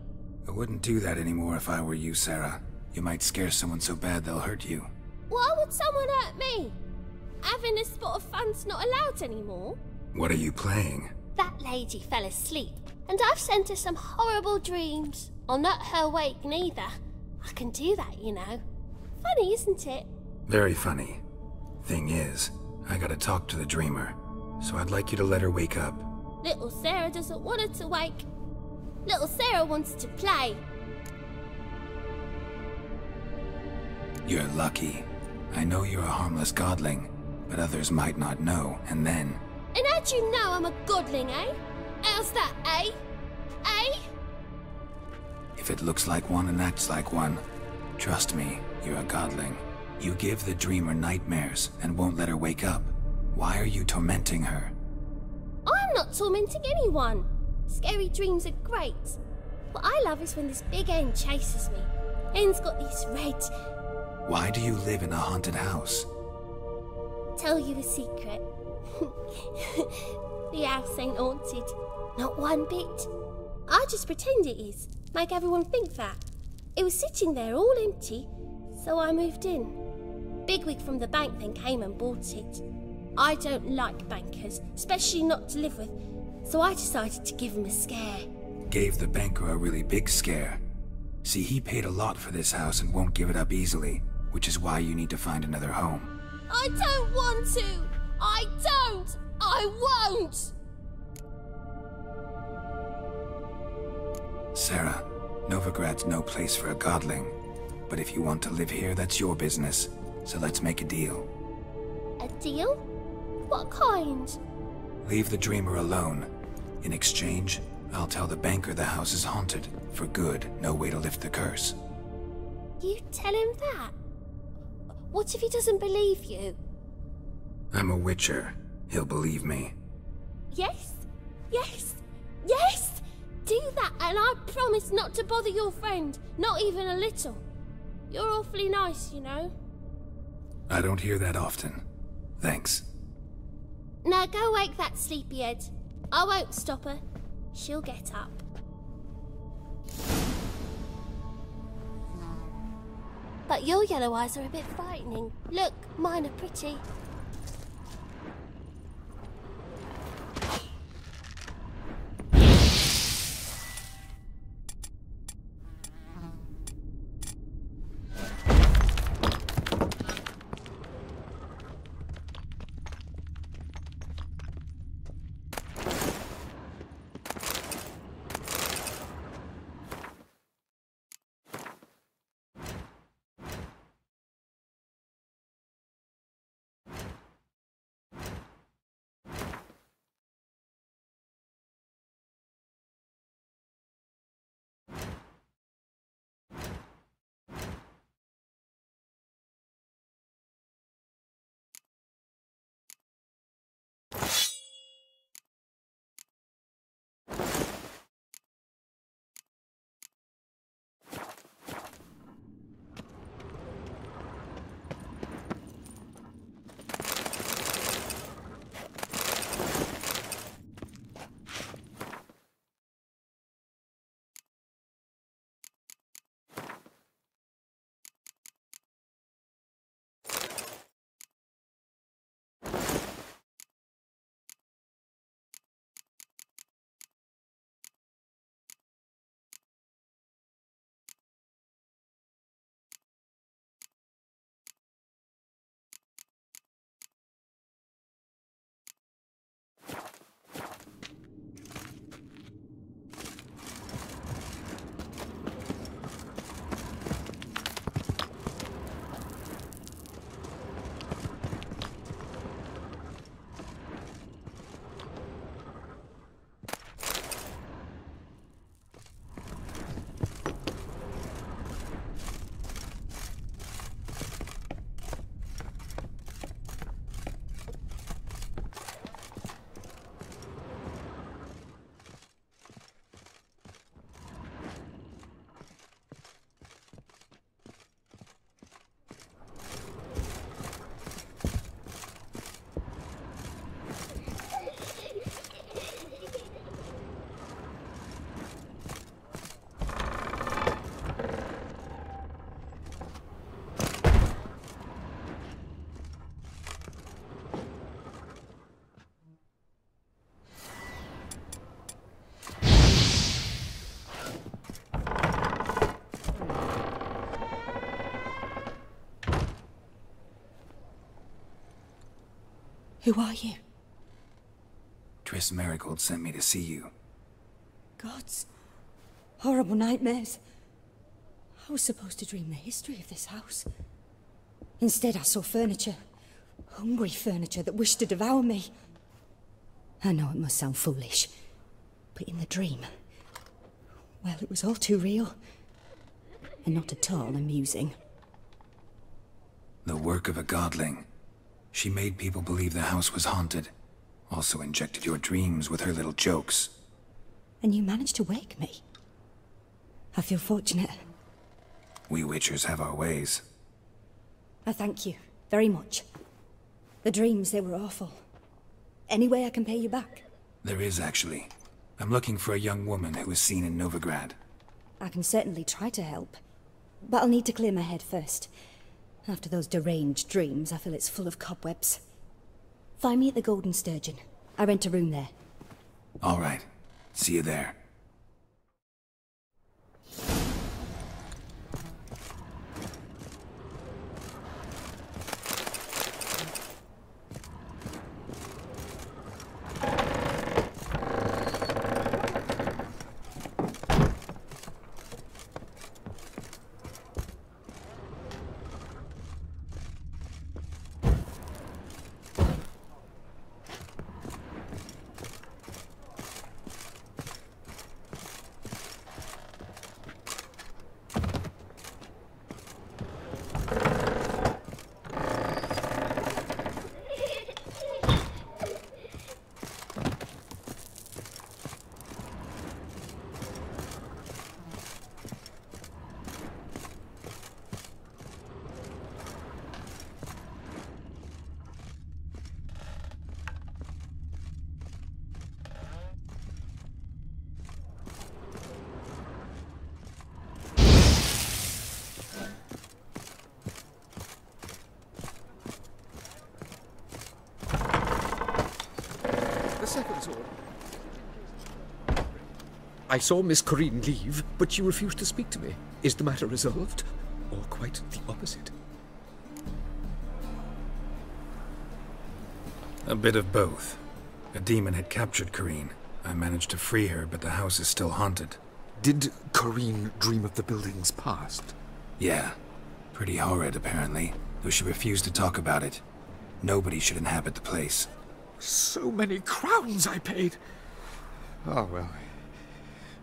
Speaker 3: I wouldn't do that anymore if I were you, Sarah. You might scare someone so bad they'll hurt you.
Speaker 21: Why would someone hurt me? Having a spot of fun's not allowed anymore.
Speaker 3: What are you playing?
Speaker 21: That lady fell asleep, and I've sent her some horrible dreams. I'll not her wake neither. I can do that, you know. Funny, isn't it?
Speaker 3: Very funny. Thing is, I gotta talk to the dreamer, so I'd like you to let her wake up.
Speaker 21: Little Sarah doesn't want her to wake. Little Sarah wants to play.
Speaker 3: You're lucky. I know you're a harmless godling, but others might not know, and then...
Speaker 21: And how'd you know I'm a godling, eh? How's that, eh? Eh?
Speaker 3: If it looks like one and acts like one, trust me, you're a godling. You give the dreamer nightmares and won't let her wake up. Why are you tormenting her?
Speaker 21: I'm not tormenting anyone. Scary dreams are great. What I love is when this big hen chases me. Hen's got these red...
Speaker 3: Why do you live in a haunted house?
Speaker 21: Tell you a secret. The house ain't haunted. Not one bit. I just pretend it is. Make everyone think that. It was sitting there all empty, so I moved in. Bigwig from the bank then came and bought it. I don't like bankers, especially not to live with, so I decided to give him a scare.
Speaker 3: Gave the banker a really big scare. See, he paid a lot for this house and won't give it up easily, which is why you need to find another home.
Speaker 21: I don't want to! I don't! I won't!
Speaker 3: Sarah, Novigrad's no place for a godling. But if you want to live here, that's your business. So let's make a deal.
Speaker 21: A deal? What kind?
Speaker 3: Leave the dreamer alone. In exchange, I'll tell the banker the house is haunted. For good, no way to lift the curse.
Speaker 21: You tell him that? What if he doesn't believe you?
Speaker 3: I'm a witcher. He'll believe me.
Speaker 21: Yes? Yes? Yes! Do that and I promise not to bother your friend. Not even a little. You're awfully nice, you know.
Speaker 3: I don't hear that often. Thanks.
Speaker 21: Now go wake that sleepyhead. I won't stop her. She'll get up. But your yellow eyes are a bit frightening. Look, mine are pretty.
Speaker 1: Who are you?
Speaker 3: Triss Marigold sent me to see you.
Speaker 1: Gods. Horrible nightmares. I was supposed to dream the history of this house.
Speaker 9: Instead, I saw furniture. Hungry furniture that wished to devour me. I know it must sound foolish, but in the dream, well, it was all too real. And not at all amusing.
Speaker 3: The work of a godling. She made people believe the house was haunted. Also injected your dreams with her little jokes.
Speaker 9: And you managed to wake me. I feel fortunate.
Speaker 3: We Witchers have our ways.
Speaker 9: I thank you very much. The dreams, they were awful. Any way I can pay you back?
Speaker 3: There is, actually. I'm looking for a young woman who was seen in Novigrad.
Speaker 9: I can certainly try to help. But I'll need to clear my head first. After those deranged dreams, I feel it's full of cobwebs. Find me at the Golden Sturgeon. I rent a room there.
Speaker 3: All right. See you there.
Speaker 20: I saw Miss Corinne leave, but she refused to speak to me. Is the matter resolved? Or quite the opposite?
Speaker 3: A bit of both. A demon had captured Corinne. I managed to free her, but the house is still haunted.
Speaker 20: Did Corinne dream of the building's past?
Speaker 3: Yeah. Pretty horrid, apparently, though she refused to talk about it. Nobody should inhabit the place.
Speaker 20: So many crowns I paid! Oh, well.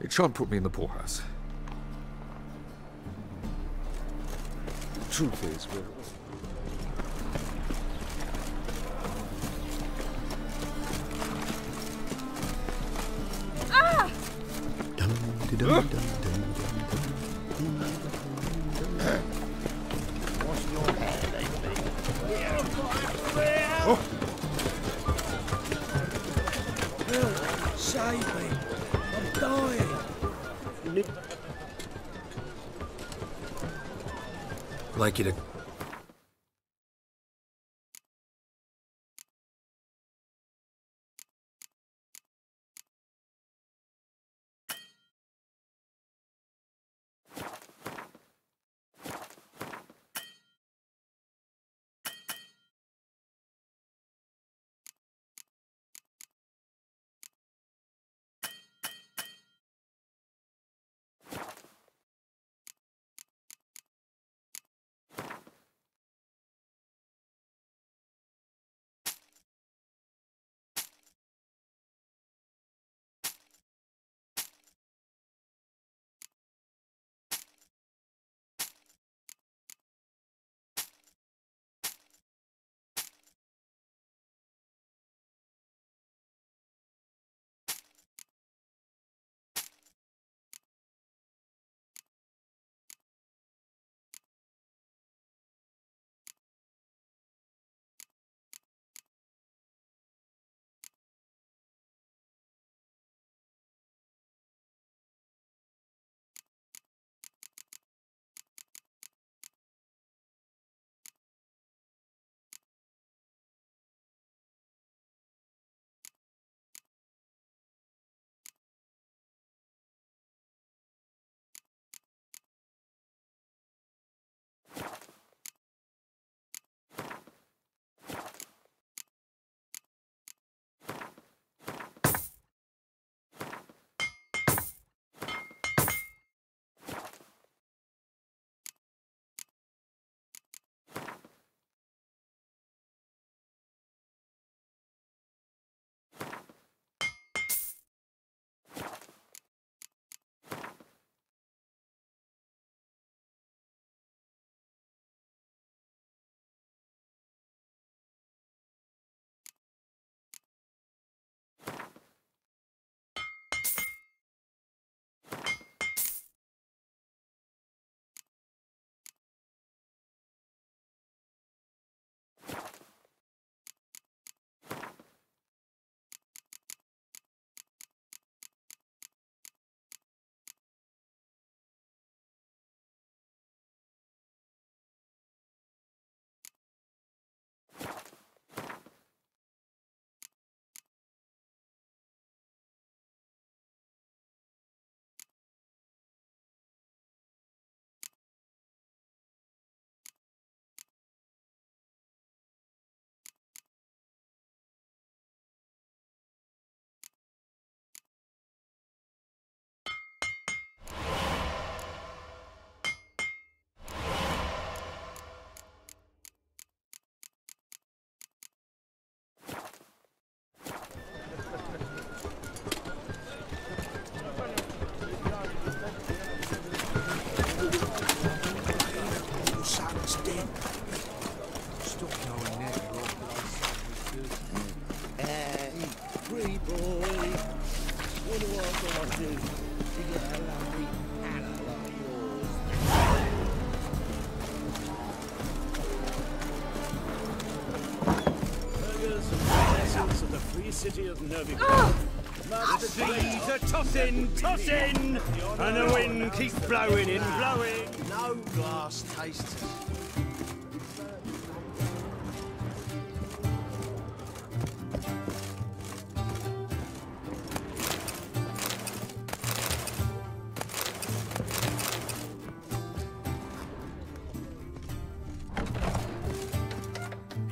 Speaker 20: It shan't put me in the poorhouse.
Speaker 11: The truth is, we're...
Speaker 21: Ah!
Speaker 6: What's your hair lately?
Speaker 13: Save me! I'm dying!
Speaker 3: Like you to...
Speaker 7: city of Novigrad. The seas are tossing, and the wind keeps blowing and blowing.
Speaker 18: No glass tasters.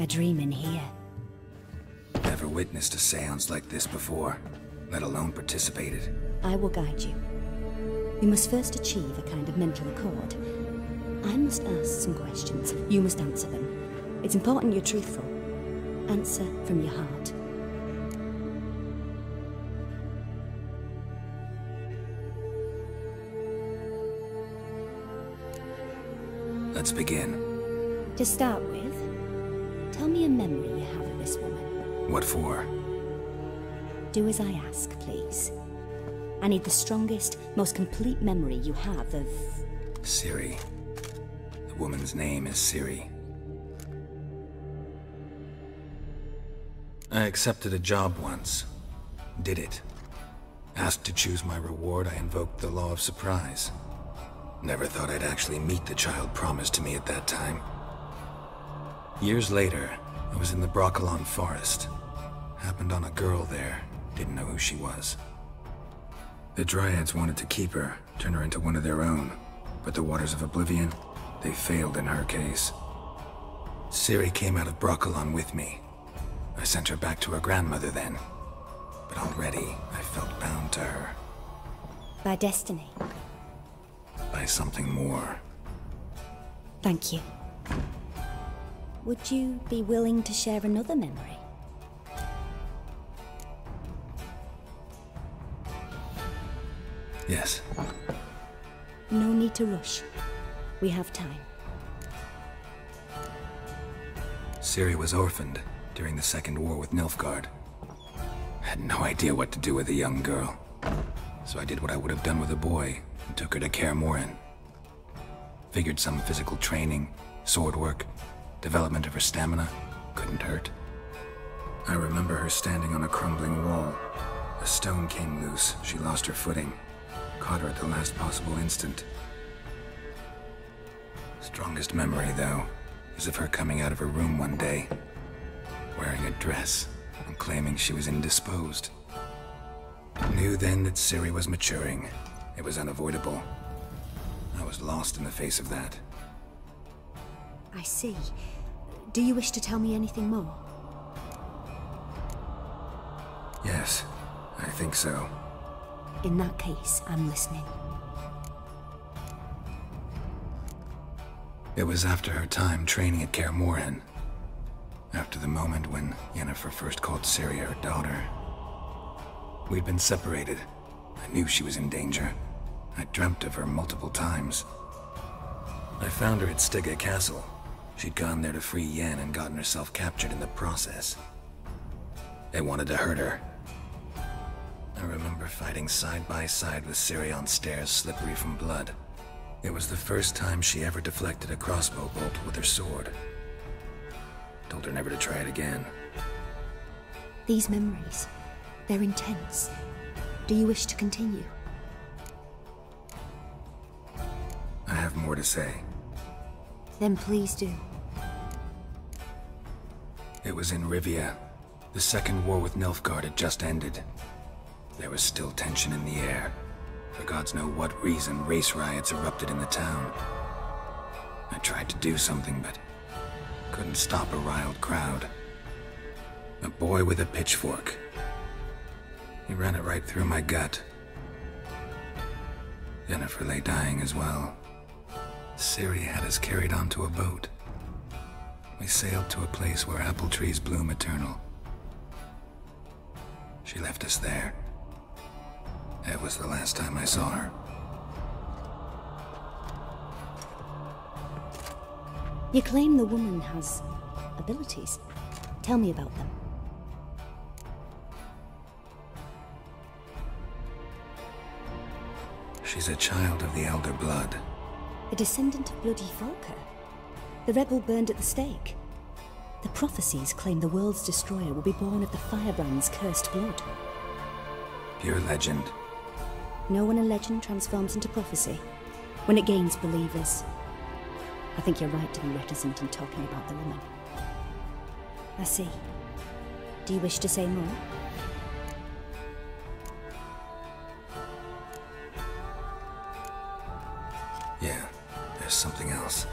Speaker 9: A dream in here.
Speaker 3: Never witnessed a seance like this before, let alone participated.
Speaker 9: I will guide you. You must first achieve a kind of mental accord. I must ask some questions. You must answer them. It's important you're truthful. Answer from your heart.
Speaker 3: Let's begin.
Speaker 9: To start with, tell me a memory you have of this woman.
Speaker 3: What for?
Speaker 9: Do as I ask, please. I need the strongest, most complete memory you have of...
Speaker 3: Ciri. The woman's name is Ciri. I accepted a job once. Did it. Asked to choose my reward, I invoked the law of surprise. Never thought I'd actually meet the child promised to me at that time. Years later, I was in the Broccolon forest. Happened on a girl there. Didn't know who she was. The Dryads wanted to keep her, turn her into one of their own. But the Waters of Oblivion, they failed in her case. Ciri came out of Broccolon with me. I sent her back to her grandmother then. But already, I felt bound to her.
Speaker 9: By destiny.
Speaker 3: By something more.
Speaker 9: Thank you. Would you be willing to share another memory?
Speaker 3: Yes.
Speaker 9: No need to rush. We have time.
Speaker 3: Ciri was orphaned during the Second War with Nilfgaard. Had no idea what to do with a young girl. So I did what I would have done with a boy and took her to Kaer Morhen. Figured some physical training, sword work, development of her stamina couldn't hurt. I remember her standing on a crumbling wall. A stone came loose. She lost her footing. Caught her at the last possible instant. Strongest memory, though, is of her coming out of her room one day, wearing a dress and claiming she was indisposed. Knew then that Ciri was maturing. It was unavoidable. I was lost in the face of that.
Speaker 9: I see. Do you wish to tell me anything more?
Speaker 3: Yes, I think so.
Speaker 9: In that case, I'm listening.
Speaker 3: It was after her time training at Kaer Morhen. After the moment when Yennefer first called Ciri her daughter. We'd been separated. I knew she was in danger. I dreamt of her multiple times. I found her at Stygga Castle. She'd gone there to free Yen and gotten herself captured in the process. They wanted to hurt her. I remember fighting side by side with Ciri on stairs slippery from blood. It was the first time she ever deflected a crossbow bolt with her sword. Told her never to try it again.
Speaker 9: These memories, they're intense. Do you wish to continue?
Speaker 3: I have more to say.
Speaker 9: Then please do.
Speaker 3: It was in Rivia. The Second War with Nilfgaard had just ended. There was still tension in the air. For gods know what reason, race riots erupted in the town. I tried to do something, but couldn't stop a riled crowd. A boy with a pitchfork. He ran it right through my gut. Yennefer lay dying as well. Ciri had us carried onto a boat. We sailed to a place where apple trees bloom eternal. She left us there. That was the last time I saw her.
Speaker 9: You claim the woman has abilities. Tell me about them.
Speaker 3: She's a child of the Elder Blood.
Speaker 9: A descendant of bloody Volker. The rebel burned at the stake. The The prophecies claim the world's destroyer will be born of the firebrand's cursed blood.
Speaker 3: Pure legend.
Speaker 9: Know when a legend transforms into prophecy? When it gains believers. I think you're right to be reticent in talking about the woman. I see. Do you wish to say more?
Speaker 3: Yeah, there's something else.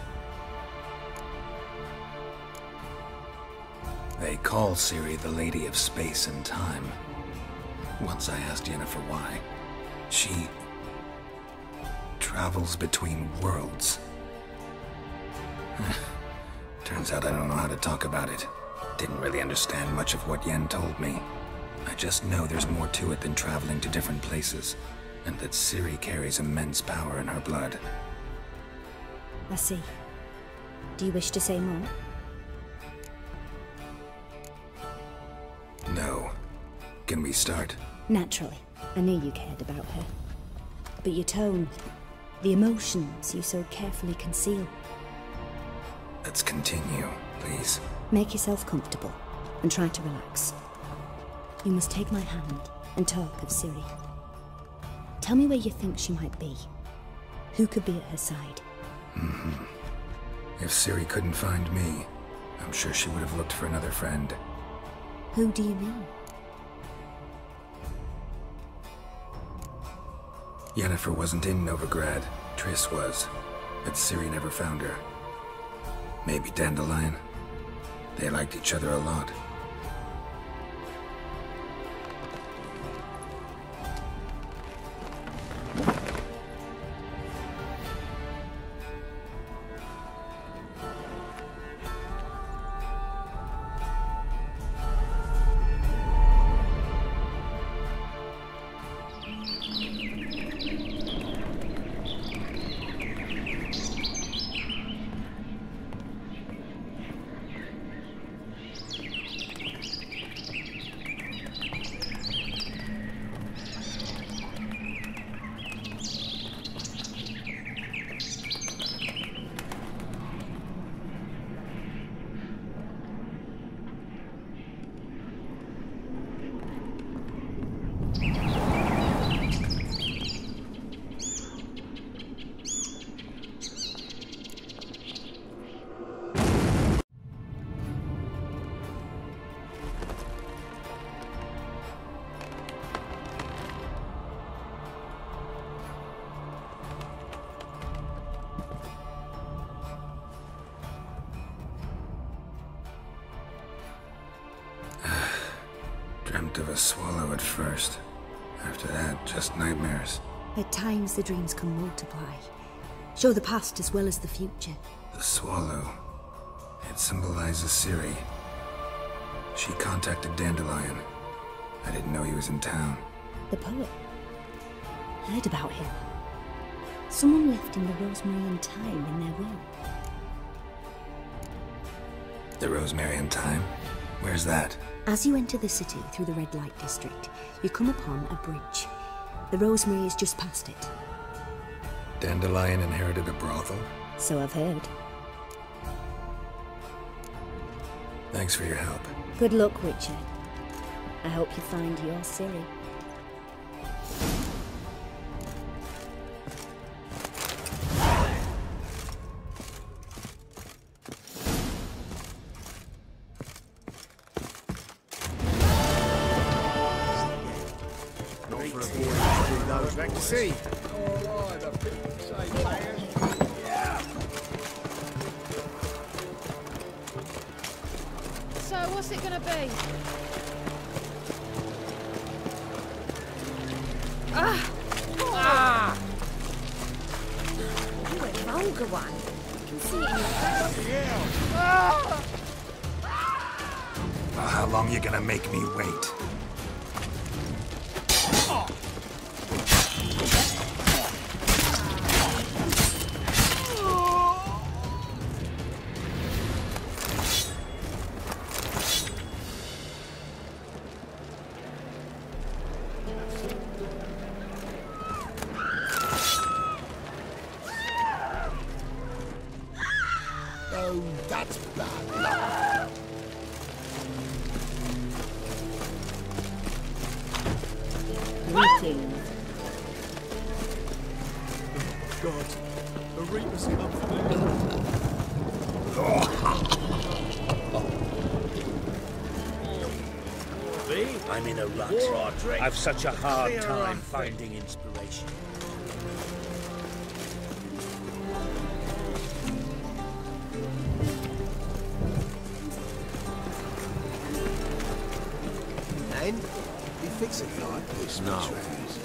Speaker 3: They call Ciri the Lady of Space and Time. Once I asked Yennefer why. She travels between worlds. Turns out I don't know how to talk about it. Didn't really understand much of what Yen told me. I just know there's more to it than traveling to different places, and that Ciri carries immense power in her blood.
Speaker 9: I see. Do you wish to say more?
Speaker 3: No. Can we start?
Speaker 9: Naturally. I knew you cared about her. But your tone, the emotions you so carefully conceal.
Speaker 3: Let's continue, please.
Speaker 9: Make yourself comfortable and try to relax. You must take my hand and talk of Ciri. Tell me where you think she might be. Who could be at her side?
Speaker 3: If Ciri couldn't find me, I'm sure she would have looked for another friend.
Speaker 9: Who do you mean?
Speaker 3: Yennefer wasn't in Novigrad. Triss was, but Ciri never found her. Maybe Dandelion? They liked each other a lot. Dreamt of a swallow at first. After that, just nightmares.
Speaker 9: At times the dreams can multiply. Show the past as well as the future.
Speaker 3: The swallow. It symbolizes Ciri. She contacted Dandelion. I didn't know he was in town.
Speaker 9: The poet. Heard about him. Someone left him the rosemary and thyme in their will.
Speaker 3: The rosemary and thyme? Where's that?
Speaker 9: As you enter the city through the red light district, you come upon a bridge. The rosemary is just past it.
Speaker 3: Dandelion inherited a brothel?
Speaker 9: So I've heard.
Speaker 3: Thanks for your help.
Speaker 9: Good luck, Witcher. I hope you find your Ciri.
Speaker 12: See.
Speaker 22: So, what's it gonna be?
Speaker 10: You a vulgar one. I can see it in your face.
Speaker 3: Well, how long you gonna make me wait?
Speaker 6: Oh, that's bad luck.
Speaker 10: soon.
Speaker 20: God, the Reaper's come for me.
Speaker 8: I'm in a rut. I've such a hard time finding inspiration.
Speaker 11: And you fix it, right?
Speaker 20: No.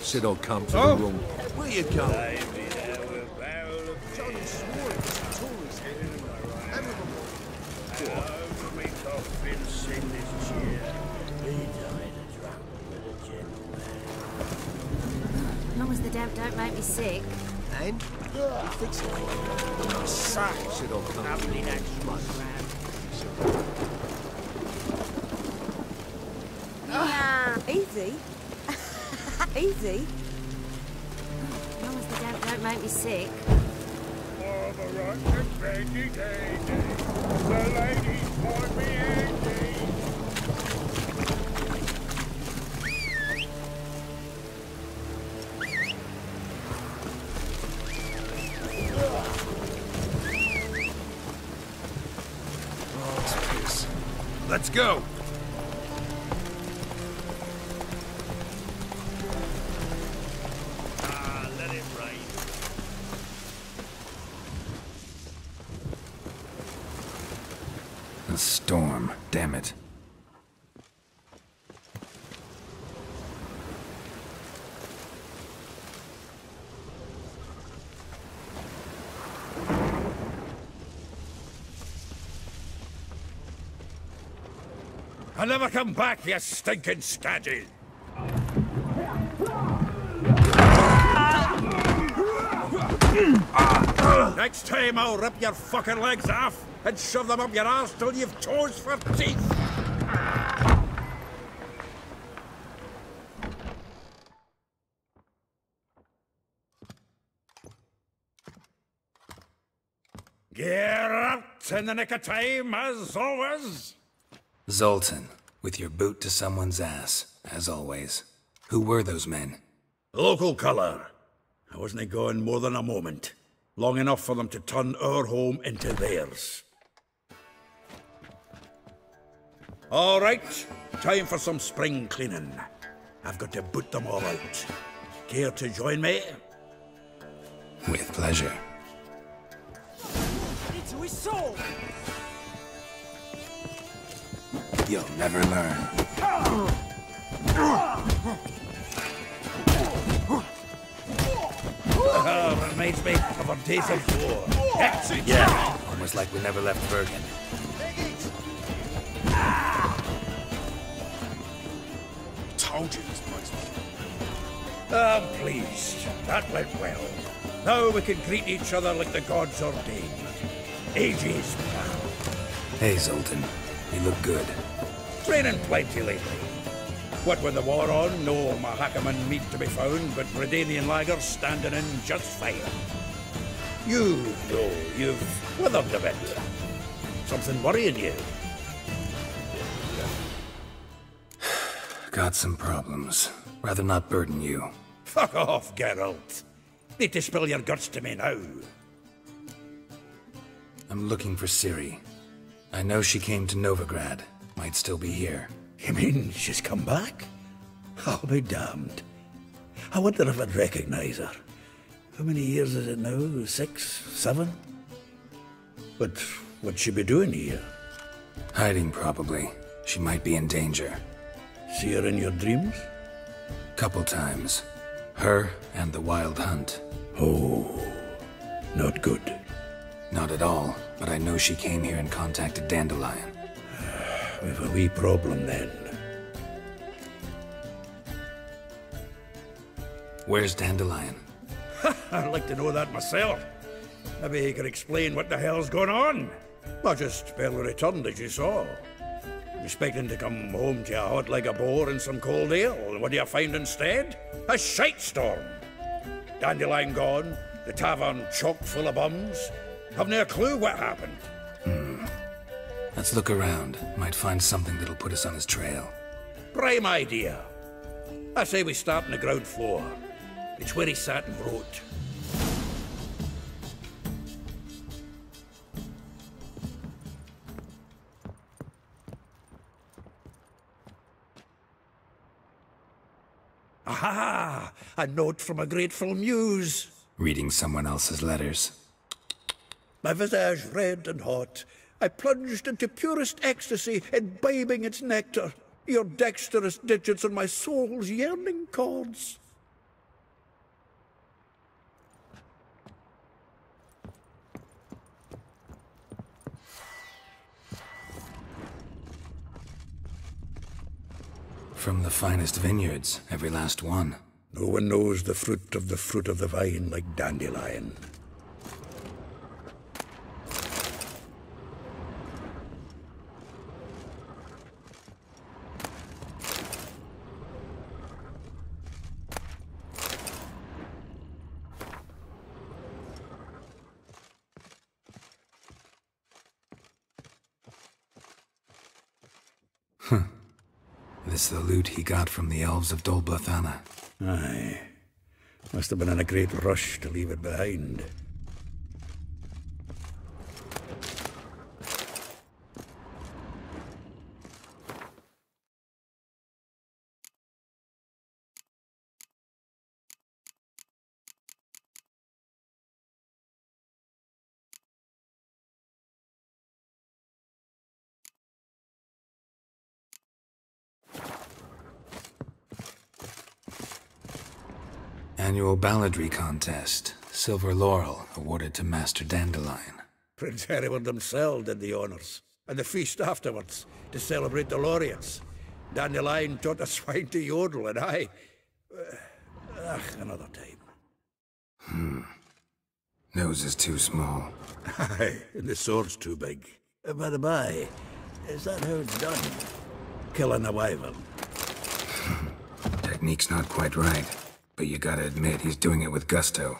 Speaker 20: Said I'll come to the room.
Speaker 11: Where you going?
Speaker 8: Johnny swore it was a tourist heading in my right. Over me coffin's in this chair. He died a drunk with a gentleman.
Speaker 17: As long as the damp don't make me sick.
Speaker 11: And you fix it.
Speaker 8: Sack.
Speaker 20: Said I'll come.
Speaker 8: Lovely next one,
Speaker 16: Easy. Easy.
Speaker 17: As long as the damp don't make me sick.
Speaker 8: Oh, the rotten veggie day. The ladies want me Andy.
Speaker 20: Let's go.
Speaker 8: Let it rain.
Speaker 3: A storm, damn it.
Speaker 4: I'll never come back, you stinking scadgy! Next time I'll rip your fucking legs off and shove them up your arse till you've toes for teeth! Get out in the nick of time, as always!
Speaker 3: Zoltan, with your boot to someone's ass, as always. Who were those men?
Speaker 4: Local colour. I wasn't gone more than a moment. Long enough for them to turn our home into theirs. All right, time for some spring cleaning. I've got to boot them all out. Care to join me?
Speaker 3: With pleasure.
Speaker 8: Into his soul!
Speaker 3: You'll never learn.
Speaker 4: Reminds me of our days of war.
Speaker 3: Yeah, almost like we never left Bergen.
Speaker 8: Told you this place was...
Speaker 4: I'm pleased. That went well. Now we can greet each other like the gods ordained. Ages, pal.
Speaker 3: Hey, Zoltan. You look good.
Speaker 4: Training plenty lately. What with the war on, no Mahakaman meat to be found, but Redanian lagers standing in just fine. You know, you've withered a bit. Something worrying you?
Speaker 3: Got some problems. Rather not burden you.
Speaker 4: Fuck off, Geralt. Need to spill your guts to me now.
Speaker 3: I'm looking for Ciri. I know she came to Novigrad. Might still be here.
Speaker 4: You mean she's come back? I'll be damned. I wonder if I'd recognize her. How many years is it now? 6, 7? But what'd she be doing here?
Speaker 3: Hiding, probably. She might be in danger.
Speaker 4: See her in your dreams?
Speaker 3: Couple times. Her and the Wild Hunt.
Speaker 4: Oh, not good.
Speaker 3: Not at all, but I know she came here and contacted Dandelion.
Speaker 4: We've a wee problem then.
Speaker 3: Where's Dandelion?
Speaker 4: I'd like to know that myself. Maybe he could explain what the hell's going on. I just barely returned, as you saw. Expecting to come home to a hot like a boar and some cold ale, and what do you find instead? A shite storm. Dandelion gone, the tavern chock full of bums. Have no clue what happened.
Speaker 3: Let's look around. Might find something that'll put us on his trail.
Speaker 4: Prime idea.
Speaker 8: I say we start on the ground floor. It's where he sat and wrote. Aha! A note from a grateful muse.
Speaker 3: Reading someone else's letters.
Speaker 8: My visage red and hot, I plunged into purest ecstasy, imbibing its nectar. Your dexterous digits on my soul's yearning chords.
Speaker 3: From the finest vineyards, every last one.
Speaker 8: No one knows the fruit of the vine like Dandelion.
Speaker 3: Huh. This the loot he got from the elves of Dol Blathanna.
Speaker 8: Aye. Must have been in a great rush to leave it behind.
Speaker 3: Annual balladry contest. Silver laurel awarded to Master Dandelion.
Speaker 8: Prince Hereward himself did the honours, and the feast afterwards, to celebrate the laureates. Dandelion taught a swine to yodel, and I... another time.
Speaker 3: Nose is too small.
Speaker 8: Aye, and the sword's too big. By the by, is that how it's done? Killing a wyvern.
Speaker 3: Technique's not quite right, but you gotta admit he's doing it with gusto.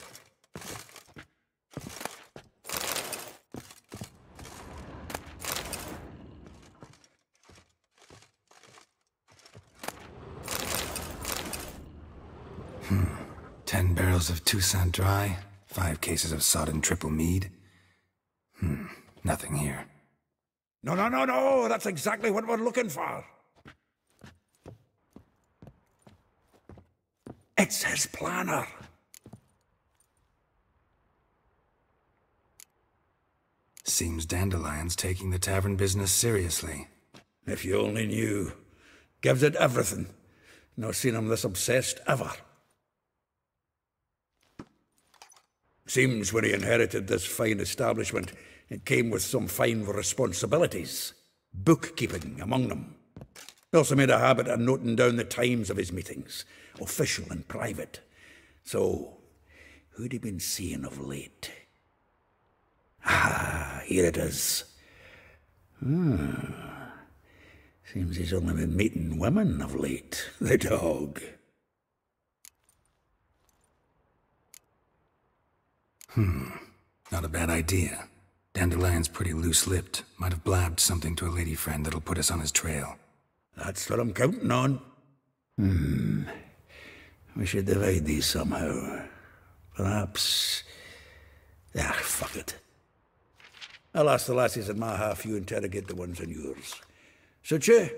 Speaker 3: Hmm. 10 barrels of Toussaint Dry, 5 cases of sodden triple mead. Nothing here.
Speaker 8: No, that's exactly what we're looking for. It's his planner.
Speaker 3: Seems Dandelion's taking the tavern business seriously.
Speaker 8: If you only knew. Gives it everything. Not seen him this obsessed ever. Seems when he inherited this fine establishment, it came with some fine responsibilities. Bookkeeping among them. He also made a habit of noting down the times of his meetings, official and private. So, who'd he been seeing of late? Ah, here it is. Seems he's only been meeting women of late, the dog.
Speaker 3: Not a bad idea. Dandelion's pretty loose-lipped. Might have blabbed something to a lady friend that'll put us on his trail.
Speaker 8: That's what I'm counting on. We should divide these somehow. Perhaps... fuck it. I'll ask the lassies in my half, you interrogate the ones in yours. Suit you?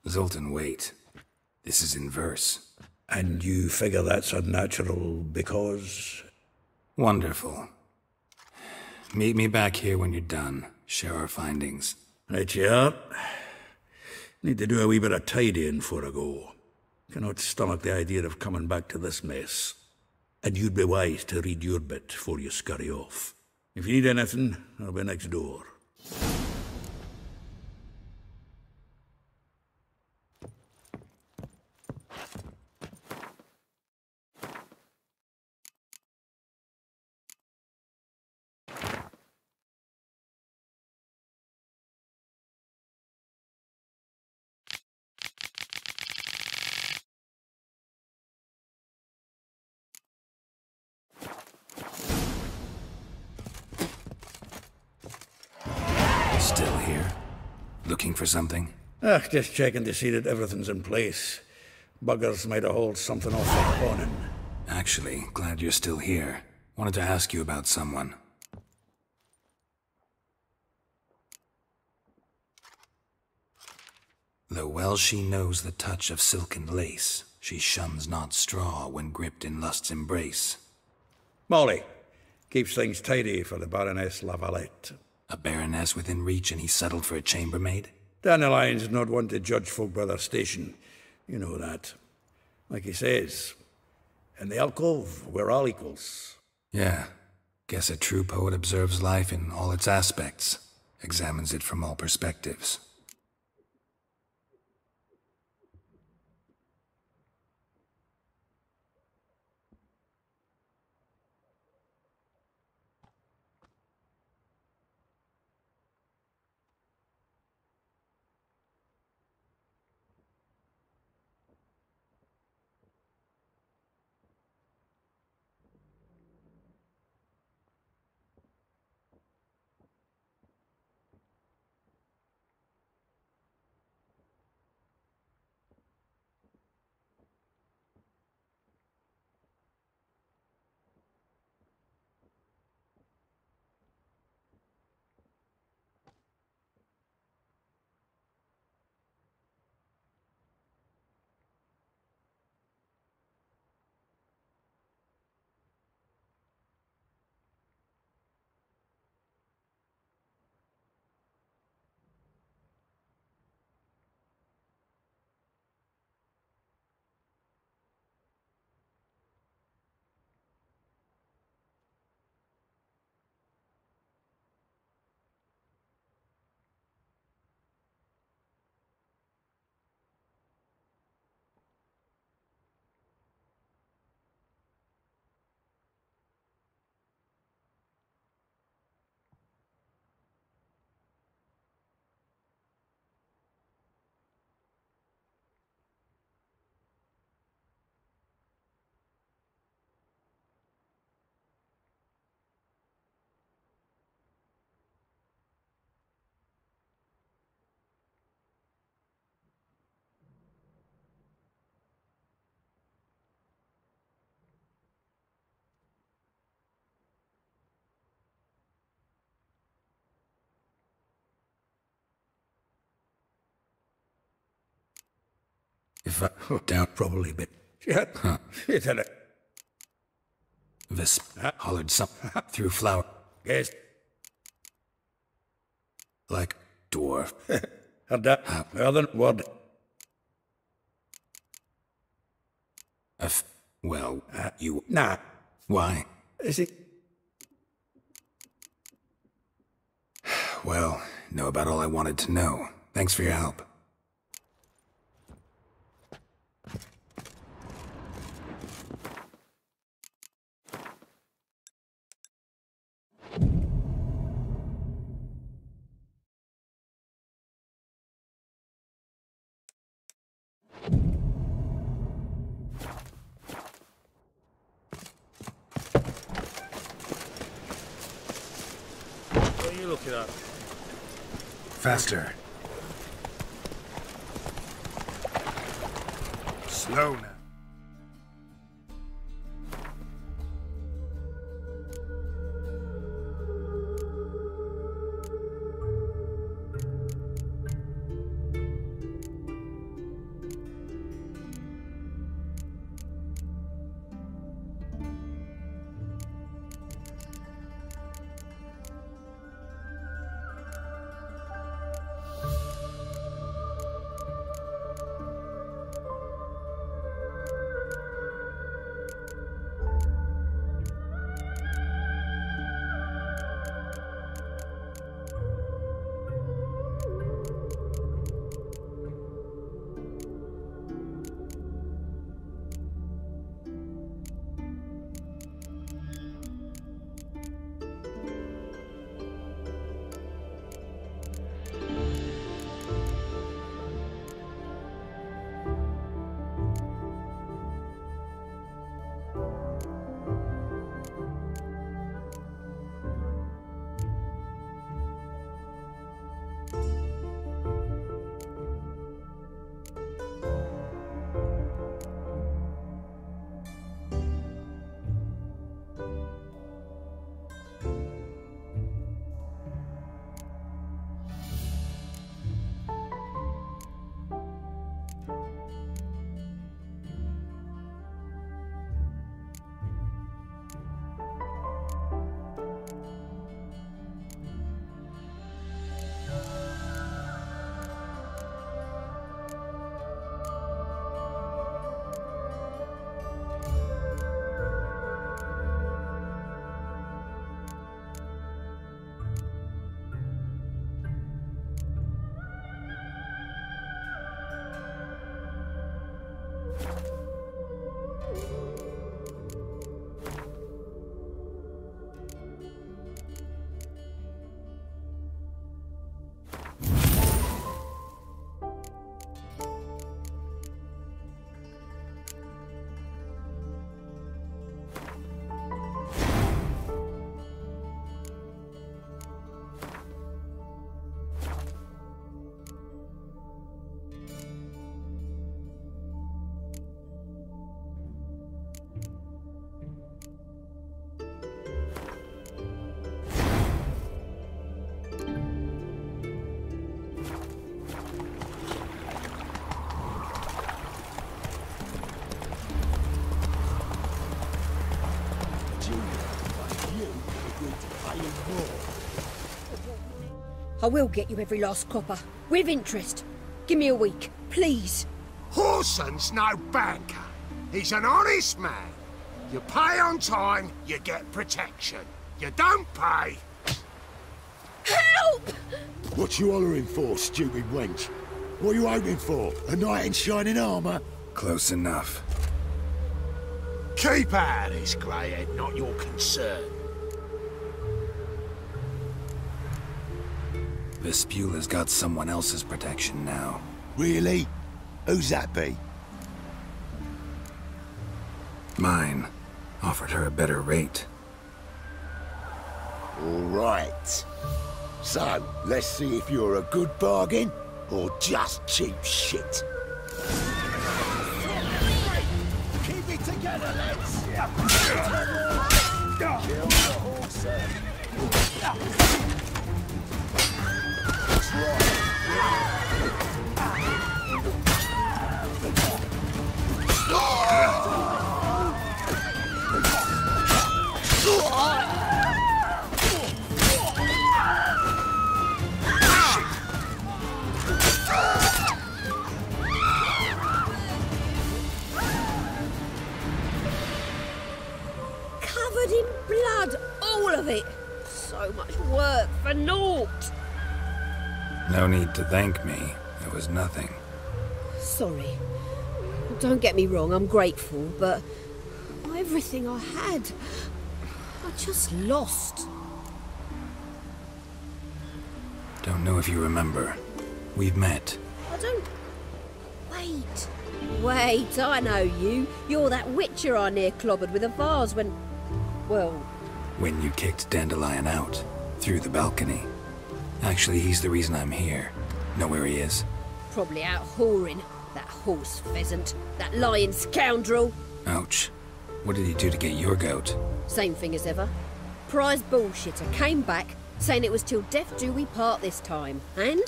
Speaker 3: Zoltan, wait. This is in verse.
Speaker 8: And you figure that's unnatural because...
Speaker 3: Wonderful. Meet me back here when you're done. Share our findings.
Speaker 8: Right you are. Need to do a wee bit of tidying before I go. Cannot stomach the idea of coming back to this mess. And you'd be wise to read your bit before you scurry off. If you need anything, I'll be next door.
Speaker 3: Still here? Looking for something?
Speaker 8: Just checking to see that everything's in place. Buggers might have hauled something off the awning.
Speaker 3: Actually, glad you're still here. Wanted to ask you about someone. Though well she knows the touch of silken lace, she shuns not straw when gripped in lust's embrace.
Speaker 8: Molly keeps things tidy for the Baroness Lavalette.
Speaker 3: A baroness within reach and he settled for a chambermaid?
Speaker 8: Dandelion's not one to judge folk by their station. You know that. Like he says, in the alcove, we're all equals.
Speaker 3: Yeah. Guess a true poet observes life in all its aspects, examines it from all perspectives. If I down probably bit.
Speaker 8: Yeah.
Speaker 3: Huh.
Speaker 8: It had a
Speaker 3: Visp hollered something through flower.
Speaker 8: Yes.
Speaker 3: Like dwarf.
Speaker 8: Heard that? Other word.
Speaker 3: Well, you.
Speaker 8: Nah.
Speaker 3: Why?
Speaker 8: Is it?
Speaker 3: Well, know about all I wanted to know. Thanks for your help.
Speaker 13: What are you looking at?
Speaker 3: Faster. Slow now.
Speaker 15: paying more.
Speaker 9: I will get you every last copper, with interest. Give me a week, please.
Speaker 6: Horson's no banker. He's an honest man. You pay on time, you get protection. You don't pay...
Speaker 9: Help!
Speaker 6: What you hollering for, stupid wench? What are you hoping for? A knight in shining armour?
Speaker 3: Close enough.
Speaker 6: Keep out of this, greyhead, not your concern.
Speaker 3: Vespula's got someone else's protection now.
Speaker 6: Really? Who's that be?
Speaker 3: Mine. Offered her a better rate.
Speaker 6: All right. So, let's see if you're a good bargain or just cheap shit.
Speaker 5: Keep it together, lads! Kill the horse,
Speaker 9: Covered in blood, all of it. So much work for naught.
Speaker 3: No need to thank me. It was nothing.
Speaker 9: Sorry. Don't get me wrong, I'm grateful, but everything I had, I just lost.
Speaker 3: Don't know if you remember. We've met.
Speaker 9: I don't... Wait, I know you. You're that witcher I near clobbered with a vase when... Well...
Speaker 3: When you kicked Dandelion out. Through the balcony. Actually, he's the reason I'm here. Know where he is?
Speaker 9: Probably out whoring. That horse pheasant. That lying scoundrel.
Speaker 3: Ouch. What did he do to get your goat?
Speaker 9: Same thing as ever. Prize bullshitter came back, saying it was till death do we part this time. And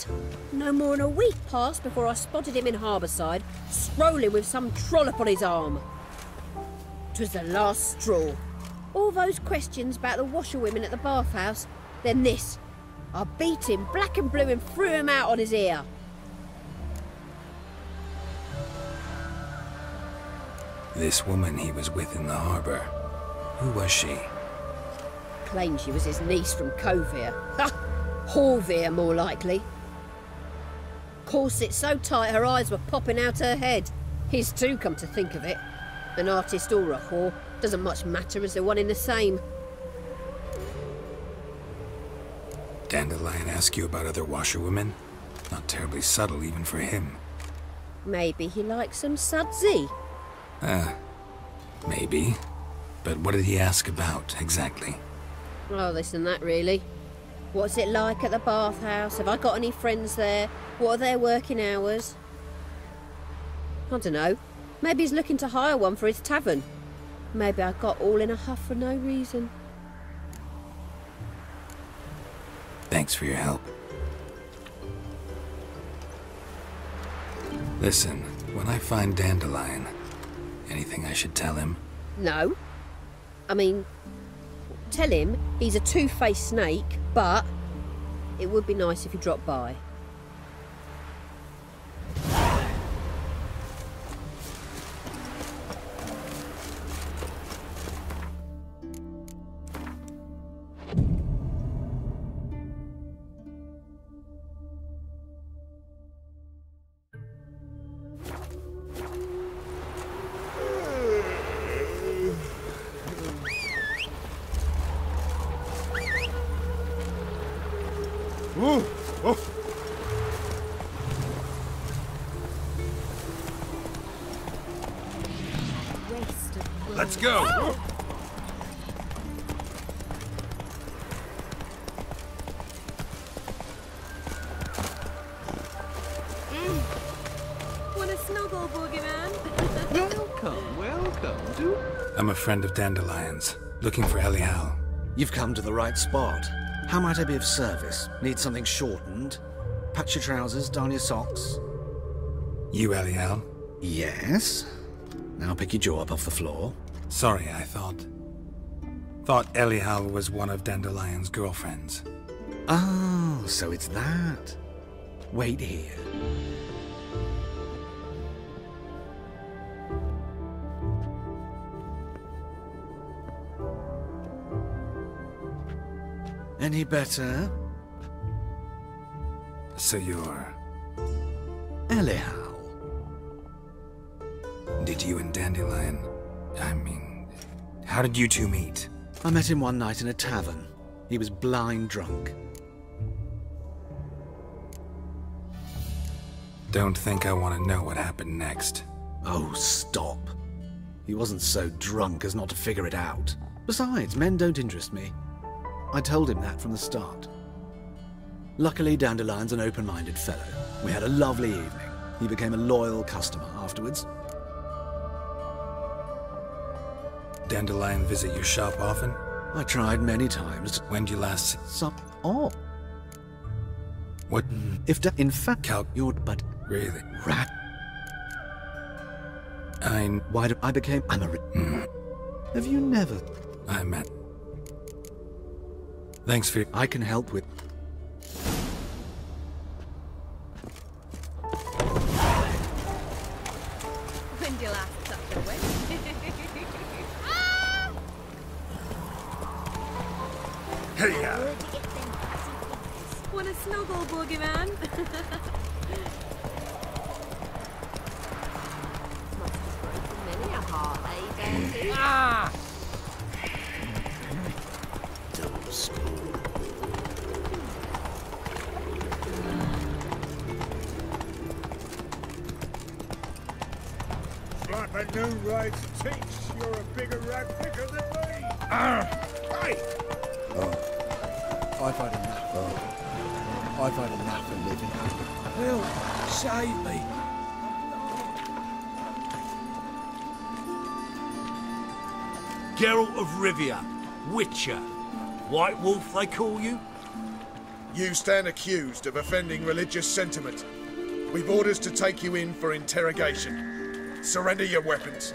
Speaker 9: no more than a week passed before I spotted him in Harbourside, strolling with some trollop on his arm. 'Twas the last straw. All those questions about the washerwomen at the bathhouse, then this. I beat him black and blue and threw him out on his ear.
Speaker 3: This woman he was with in the harbour. Who was she?
Speaker 9: Claimed she was his niece from Kovir. Ha! Horvir, more likely. Corset so tight her eyes were popping out her head. His too, come to think of it. An artist or a whore, doesn't much matter as they're one in the same.
Speaker 3: Dandelion ask you about other washerwomen? Not terribly subtle even for him.
Speaker 9: Maybe he likes some sudsy.
Speaker 3: Maybe. But what did he ask about, exactly?
Speaker 9: Oh, this and that, really. What's it like at the bathhouse? Have I got any friends there? What are their working hours? I don't know. Maybe he's looking to hire one for his tavern. Maybe I got all in a huff for no reason.
Speaker 3: Thanks for your help. Listen, when I find Dandelion, anything I should tell him?
Speaker 9: No. I mean, tell him he's a two-faced snake, but it would be nice if he dropped by.
Speaker 20: Let's go!
Speaker 16: Oh! Want a snuggle, boogeyman?
Speaker 14: Welcome.
Speaker 3: I'm a friend of Dandelion's, looking for Elial.
Speaker 14: You've come to the right spot. How might I be of service? Need something shortened? Patch your trousers, darn your socks?
Speaker 3: You Elial?
Speaker 14: Yes. Now pick your jaw up off the floor.
Speaker 3: Sorry, I thought... Thought Elihal was one of Dandelion's girlfriends.
Speaker 14: Oh, so it's that. Wait here. Any better?
Speaker 3: So you're...
Speaker 14: Elihal.
Speaker 3: Did you and Dandelion... I mean... How did you two meet?
Speaker 14: I met him one night in a tavern. He was blind drunk.
Speaker 3: Don't think I want to know what happened next.
Speaker 14: Oh, stop. He wasn't so drunk as not to figure it out. Besides, men don't interest me. I told him that from the start. Luckily, Dandelion's an open-minded fellow. We had a lovely evening. He became a loyal customer afterwards.
Speaker 3: Dandelion visit your shop often?
Speaker 14: I tried many times.
Speaker 3: When did you last...
Speaker 14: Oh.
Speaker 3: What?
Speaker 14: If in fact... You'd but...
Speaker 3: Really?
Speaker 14: Rat... Why did I became... I'm a... Have you never...
Speaker 3: I met... Thanks for...
Speaker 14: I can help with...
Speaker 16: When did you last touch a witch?
Speaker 3: Hey, ya!
Speaker 16: Want a snuggle, boogeyman? Must have broken many a heart, eh, Daddy?
Speaker 13: Ah!
Speaker 12: But no right takes. You're a bigger rat picker than me. Hey!
Speaker 5: I've had enough. I've had enough of living.
Speaker 12: Well, save me.
Speaker 2: Geralt of Rivia, Witcher. White Wolf, they call you?
Speaker 11: You stand accused of offending religious sentiment. We've orders to take you in for interrogation. Surrender your weapons.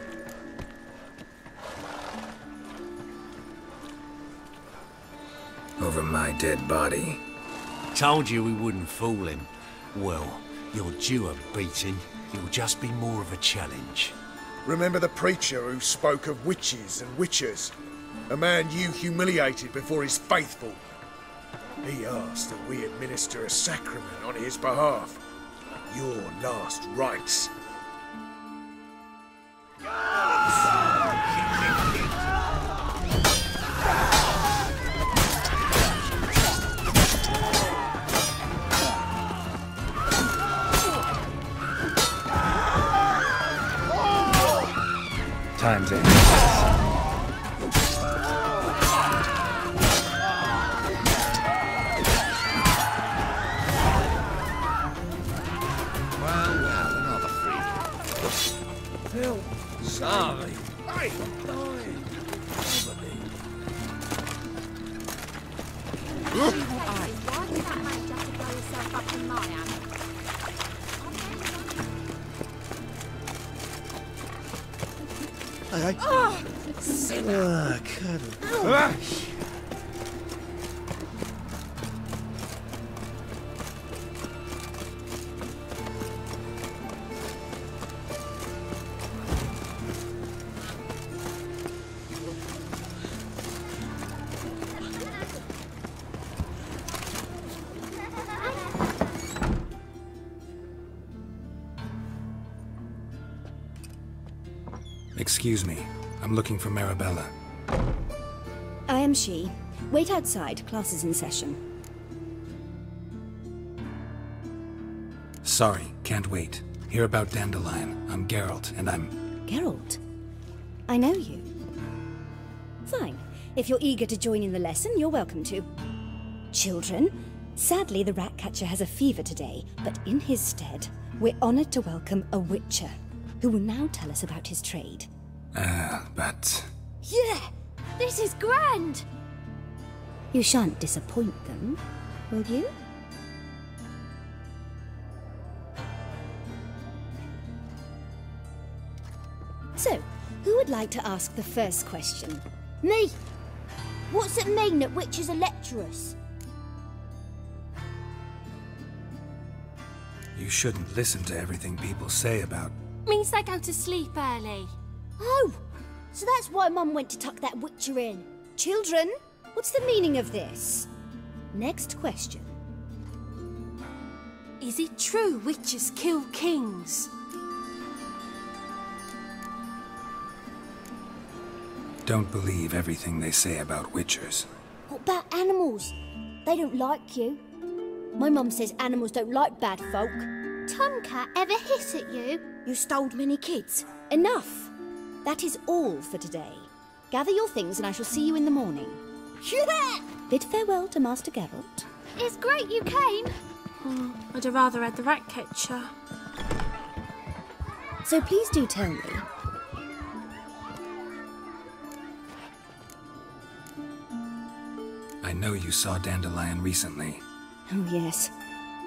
Speaker 3: Over my dead body.
Speaker 2: Told you we wouldn't fool him. Well, you're due a beating. It'll just be more of a challenge.
Speaker 11: Remember the preacher who spoke of witches and witchers? A man you humiliated before his faithful. He asked that we administer a sacrament on his behalf. Your last rites.
Speaker 3: Time's in.
Speaker 14: Well, another freak.
Speaker 12: Phil, sorry. Hey!
Speaker 16: Why did that man just to blow himself up in my hand?
Speaker 5: Hey, hey.
Speaker 16: Oh!
Speaker 5: Cuddle.
Speaker 3: Excuse me. I'm looking for Marabella.
Speaker 9: I am she. Wait outside. Class is in session.
Speaker 3: Sorry, can't wait. Hear about Dandelion. I'm Geralt, and I'm...
Speaker 9: Geralt? I know you. Fine. If you're eager to join in the lesson, you're welcome to. Children, sadly the rat catcher has a fever today, but in his stead, we're honored to welcome a witcher, who will now tell us about his trade.
Speaker 3: But...
Speaker 21: Yeah! This is grand!
Speaker 9: You shan't disappoint them, will you? So, who would like to ask the first question?
Speaker 21: Me!
Speaker 16: What's it mean that witches are lecturers?
Speaker 3: You shouldn't listen to everything people say about...
Speaker 21: Means they go to sleep early.
Speaker 16: Oh, so that's why Mum went to tuck that witcher in.
Speaker 9: Children, what's the meaning of this? Next question.
Speaker 21: Is it true witches kill kings?
Speaker 3: Don't believe everything they say about witchers.
Speaker 16: What about animals? They don't like you. My mum says animals don't like bad folk.
Speaker 21: Tomcat ever hiss at you?
Speaker 9: You stole many kids. Enough. That is all for today. Gather your things and I shall see you in the morning. Bid farewell to Master Geralt.
Speaker 21: It's great you came. Oh, I'd have rather had the rat catcher.
Speaker 9: So please do tell me.
Speaker 3: I know you saw Dandelion recently.
Speaker 9: Oh yes.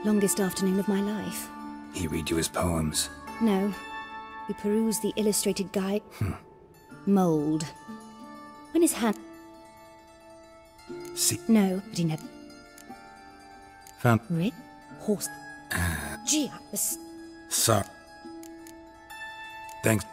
Speaker 9: Longest afternoon of my life.
Speaker 3: He read you his poems.
Speaker 9: No. We perused the illustrated guide. Mould. When his hand...
Speaker 3: See...
Speaker 9: No, but he never...
Speaker 3: Found...
Speaker 9: Rick? Horse... Gee, I was...
Speaker 3: Sorry. Thanks.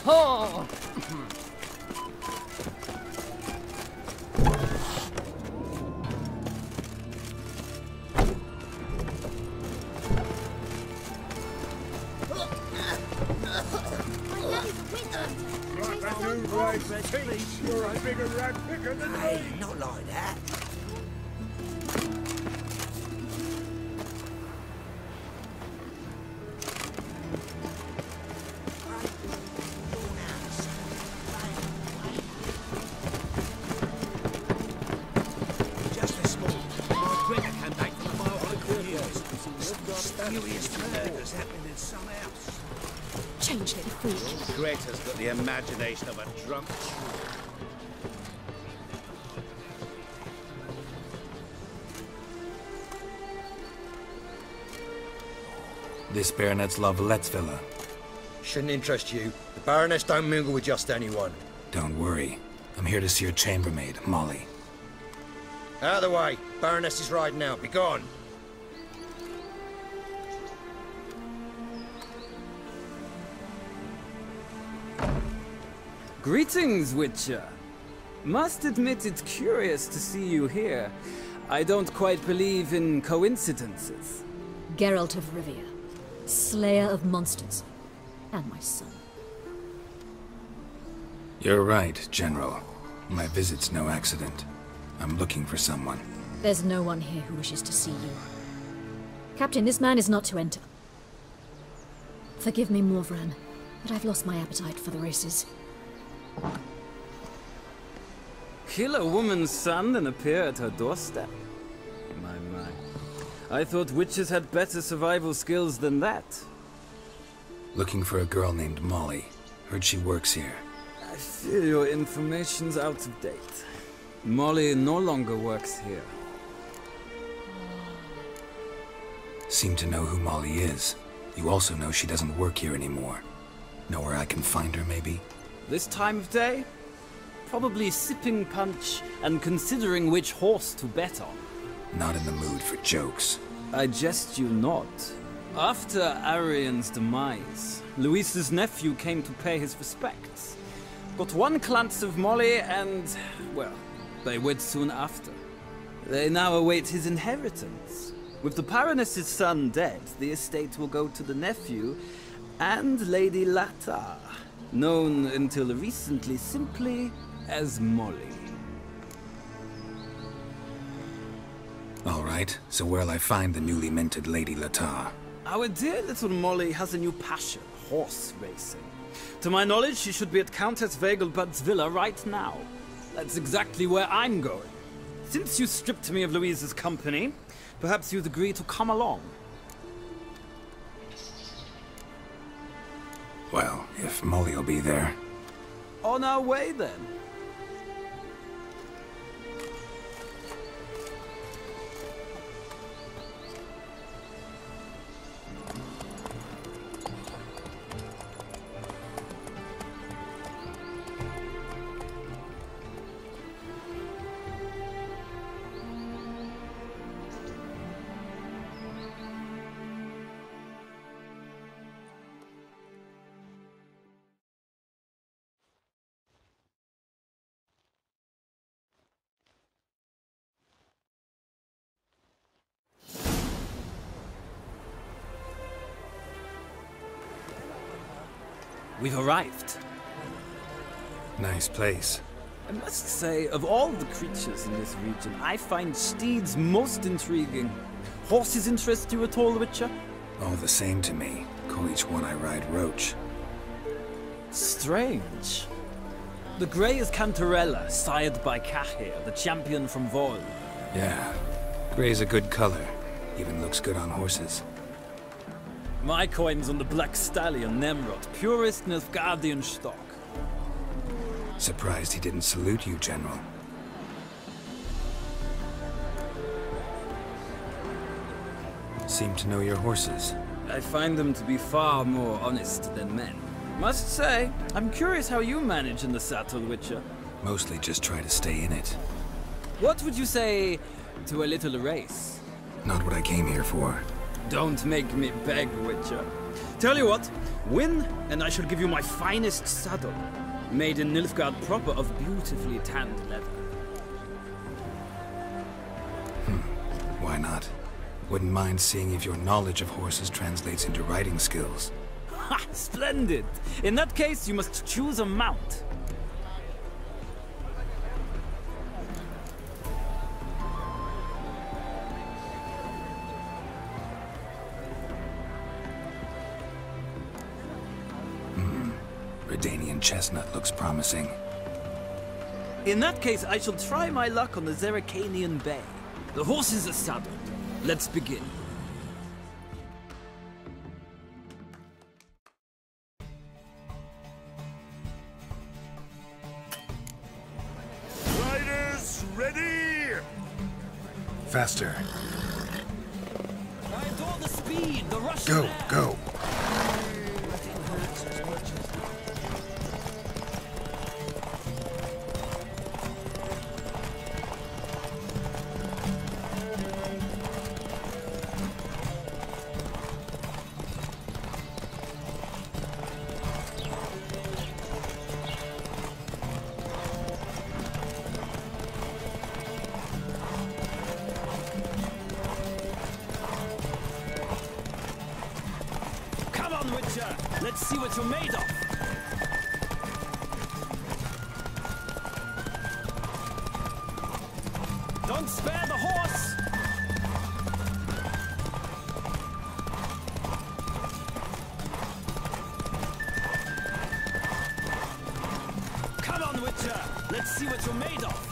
Speaker 13: Oh!
Speaker 12: You're a bigger rat picker than me.
Speaker 15: Not like that.
Speaker 2: Just this morning, my brother came back from my local news. Mysterious murders happened in some house.
Speaker 9: Change little fool.
Speaker 4: Greta's got the imagination of a drunk.
Speaker 3: This Baronet's La Vallette's villa.
Speaker 19: Shouldn't interest you. The Baroness don't mingle with just anyone.
Speaker 3: Don't worry. I'm here to see your chambermaid, Molly.
Speaker 19: Out of the way. Baroness is riding out. Be gone.
Speaker 22: Greetings, Witcher. Must admit it's curious to see you here. I don't quite believe in coincidences.
Speaker 23: Geralt of Rivia, slayer of monsters, and my son.
Speaker 3: You're right, General. My visit's no accident. I'm looking for someone.
Speaker 23: There's no one here who wishes to see you. Captain, this man is not to enter. Forgive me, Morvran, but I've lost my appetite for the races.
Speaker 22: Kill a woman's son and appear at her doorstep? My. I thought witches had better survival skills than that.
Speaker 3: Looking for a girl named Molly. Heard she works here.
Speaker 22: I fear your information's out of date. Molly no longer works here.
Speaker 3: Seem to know who Molly is. You also know she doesn't work here anymore. Know where I can find her, maybe?
Speaker 22: This time of day? Probably sipping punch and considering which horse to bet on.
Speaker 3: Not in the mood for jokes.
Speaker 22: I jest you not. After Arian's demise, Luis's nephew came to pay his respects. Got one glance of Molly and, well, they wed soon after. They now await his inheritance. With the Baroness's son dead, the estate will go to the nephew and Lady Lata, known until recently simply as Molly.
Speaker 3: All right, so where'll I find the newly minted Lady Lata?
Speaker 22: Our dear little Molly has a new passion, horse racing. To my knowledge, she should be at Countess Vegelbud's villa right now. That's exactly where I'm going. Since you stripped me of Louise's company, perhaps you'd agree to come along.
Speaker 3: Well, if Molly'll be there.
Speaker 22: On our way, then. We've arrived.
Speaker 3: Nice place.
Speaker 22: I must say, of all the creatures in this region, I find steeds most intriguing. Horses interest you at all, Witcher?
Speaker 3: All the same to me. Call each one I ride Roach.
Speaker 22: Strange. The grey is Cantarella, sired by Cahir, the champion from Vol.
Speaker 3: Yeah. Gray's a good color. Even looks good on horses.
Speaker 22: My coin's on the Black Stallion, Nemrod, purest Nilfgaardian stock.
Speaker 3: Surprised he didn't salute you, General. Seem to know your horses.
Speaker 22: I find them to be far more honest than men. Must say, I'm curious how you manage in the saddle, Witcher.
Speaker 3: Mostly just try to stay in it.
Speaker 22: What would you say to a little race?
Speaker 3: Not what I came here for.
Speaker 22: Don't make me beg, Witcher. Tell you what, win, and I shall give you my finest saddle. Made in Nilfgaard proper of beautifully tanned leather.
Speaker 3: Why not? Wouldn't mind seeing if your knowledge of horses translates into riding skills.
Speaker 22: Ha! Splendid! In that case, you must choose a mount.
Speaker 3: Redanian chestnut looks promising.
Speaker 22: In that case, I shall try my luck on the Zeracanian Bay. The horses are saddled. Let's begin.
Speaker 11: Riders, ready!
Speaker 3: Faster.
Speaker 22: I adore the speed, the rush.
Speaker 3: Go, go.
Speaker 22: Let's see what you're made of. Don't spare the horse. Come on, Witcher. Let's see what you're made of.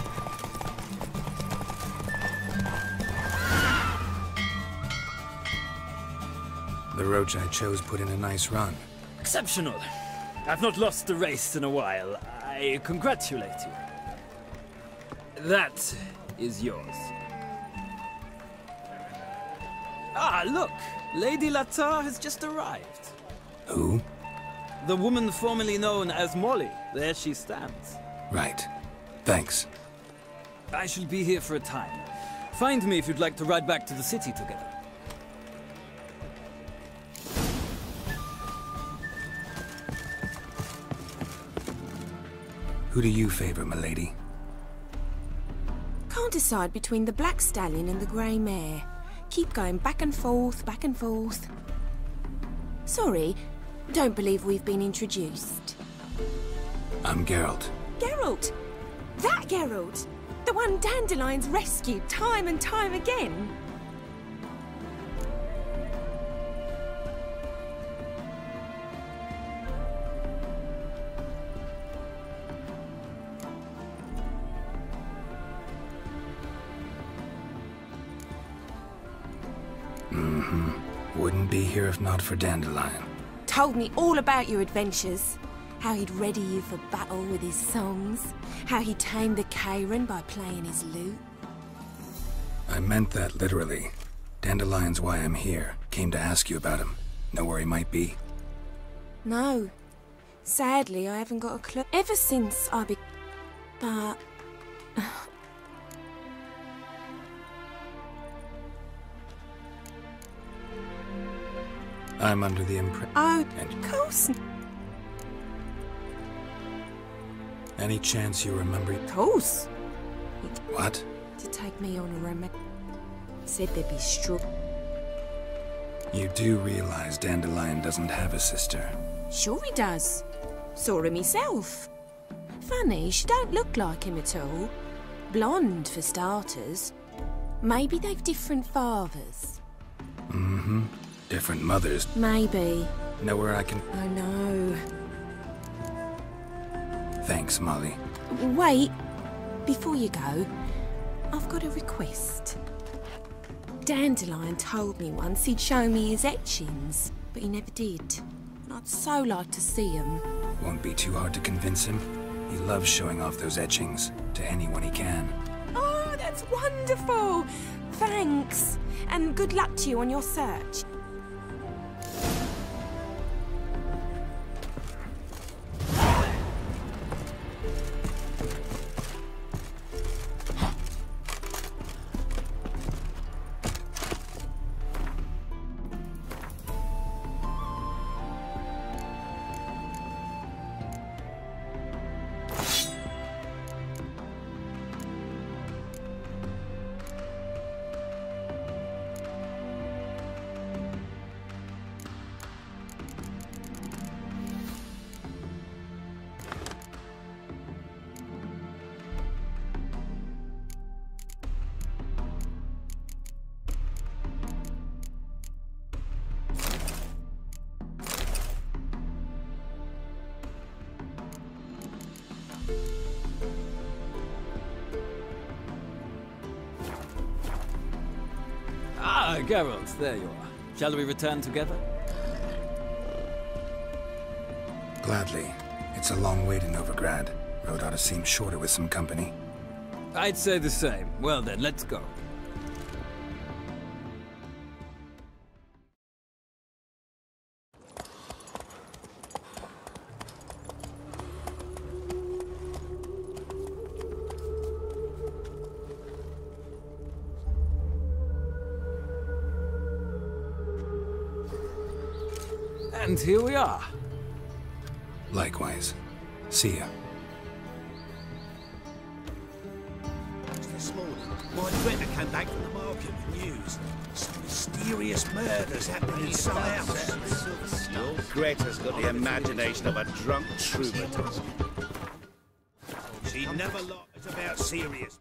Speaker 3: The roach I chose put in a nice run.
Speaker 22: Exceptional. I've not lost a race in a while. I congratulate you. That is yours. Ah, look! Lady Latar has just arrived.
Speaker 3: Who?
Speaker 22: The woman formerly known as Molly. There she stands.
Speaker 3: Right. Thanks.
Speaker 22: I shall be here for a time. Find me if you'd like to ride back to the city together.
Speaker 3: Who do you favor, milady?
Speaker 1: Can't decide between the black stallion and the grey mare. Keep going back and forth, back and forth. Sorry, don't believe we've been introduced.
Speaker 3: I'm Geralt.
Speaker 1: Geralt! That Geralt! The one Dandelion's rescued time and time again.
Speaker 3: Wouldn't be here if not for Dandelion.
Speaker 1: Told me all about your adventures. How he'd ready you for battle with his songs. How he tamed the Karen by playing his lute.
Speaker 3: I meant that literally. Dandelion's why I'm here. Came to ask you about him. Know where he might be?
Speaker 1: No. Sadly, I haven't got a clue. Ever since I But...
Speaker 3: I'm under the impression...
Speaker 1: Oh, of course.
Speaker 3: Any chance you remember...
Speaker 1: Of course.
Speaker 3: What?
Speaker 1: To take me on a romance. Said they'd be strong.
Speaker 3: You do realize Dandelion doesn't have a sister?
Speaker 1: Sure he does. Saw her myself. Funny, she don't look like him at all. Blonde, for starters. Maybe they've different fathers.
Speaker 3: Mm-hmm. Different mothers.
Speaker 1: Maybe.
Speaker 3: Know where I can...
Speaker 1: I know.
Speaker 3: Thanks, Molly.
Speaker 1: Wait. Before you go, I've got a request. Dandelion told me once he'd show me his etchings, but he never did. And I'd so like to see them.
Speaker 3: Won't be too hard to convince him. He loves showing off those etchings to anyone he can.
Speaker 1: Oh, that's wonderful! Thanks. And good luck to you on your search.
Speaker 22: Ah, Geralt, there you are. Shall we return together?
Speaker 3: Gladly. It's a long way to Novigrad. Road ought to seem shorter with some company.
Speaker 22: I'd say the same. Well then, let's go. And here we are.
Speaker 3: Likewise. See ya.
Speaker 2: Just this morning, my Greta came back from the market with news. Some mysterious murders happening in some house.
Speaker 4: Your Greta's got the imagination of a drunk troubadour.
Speaker 2: She never lies about serious.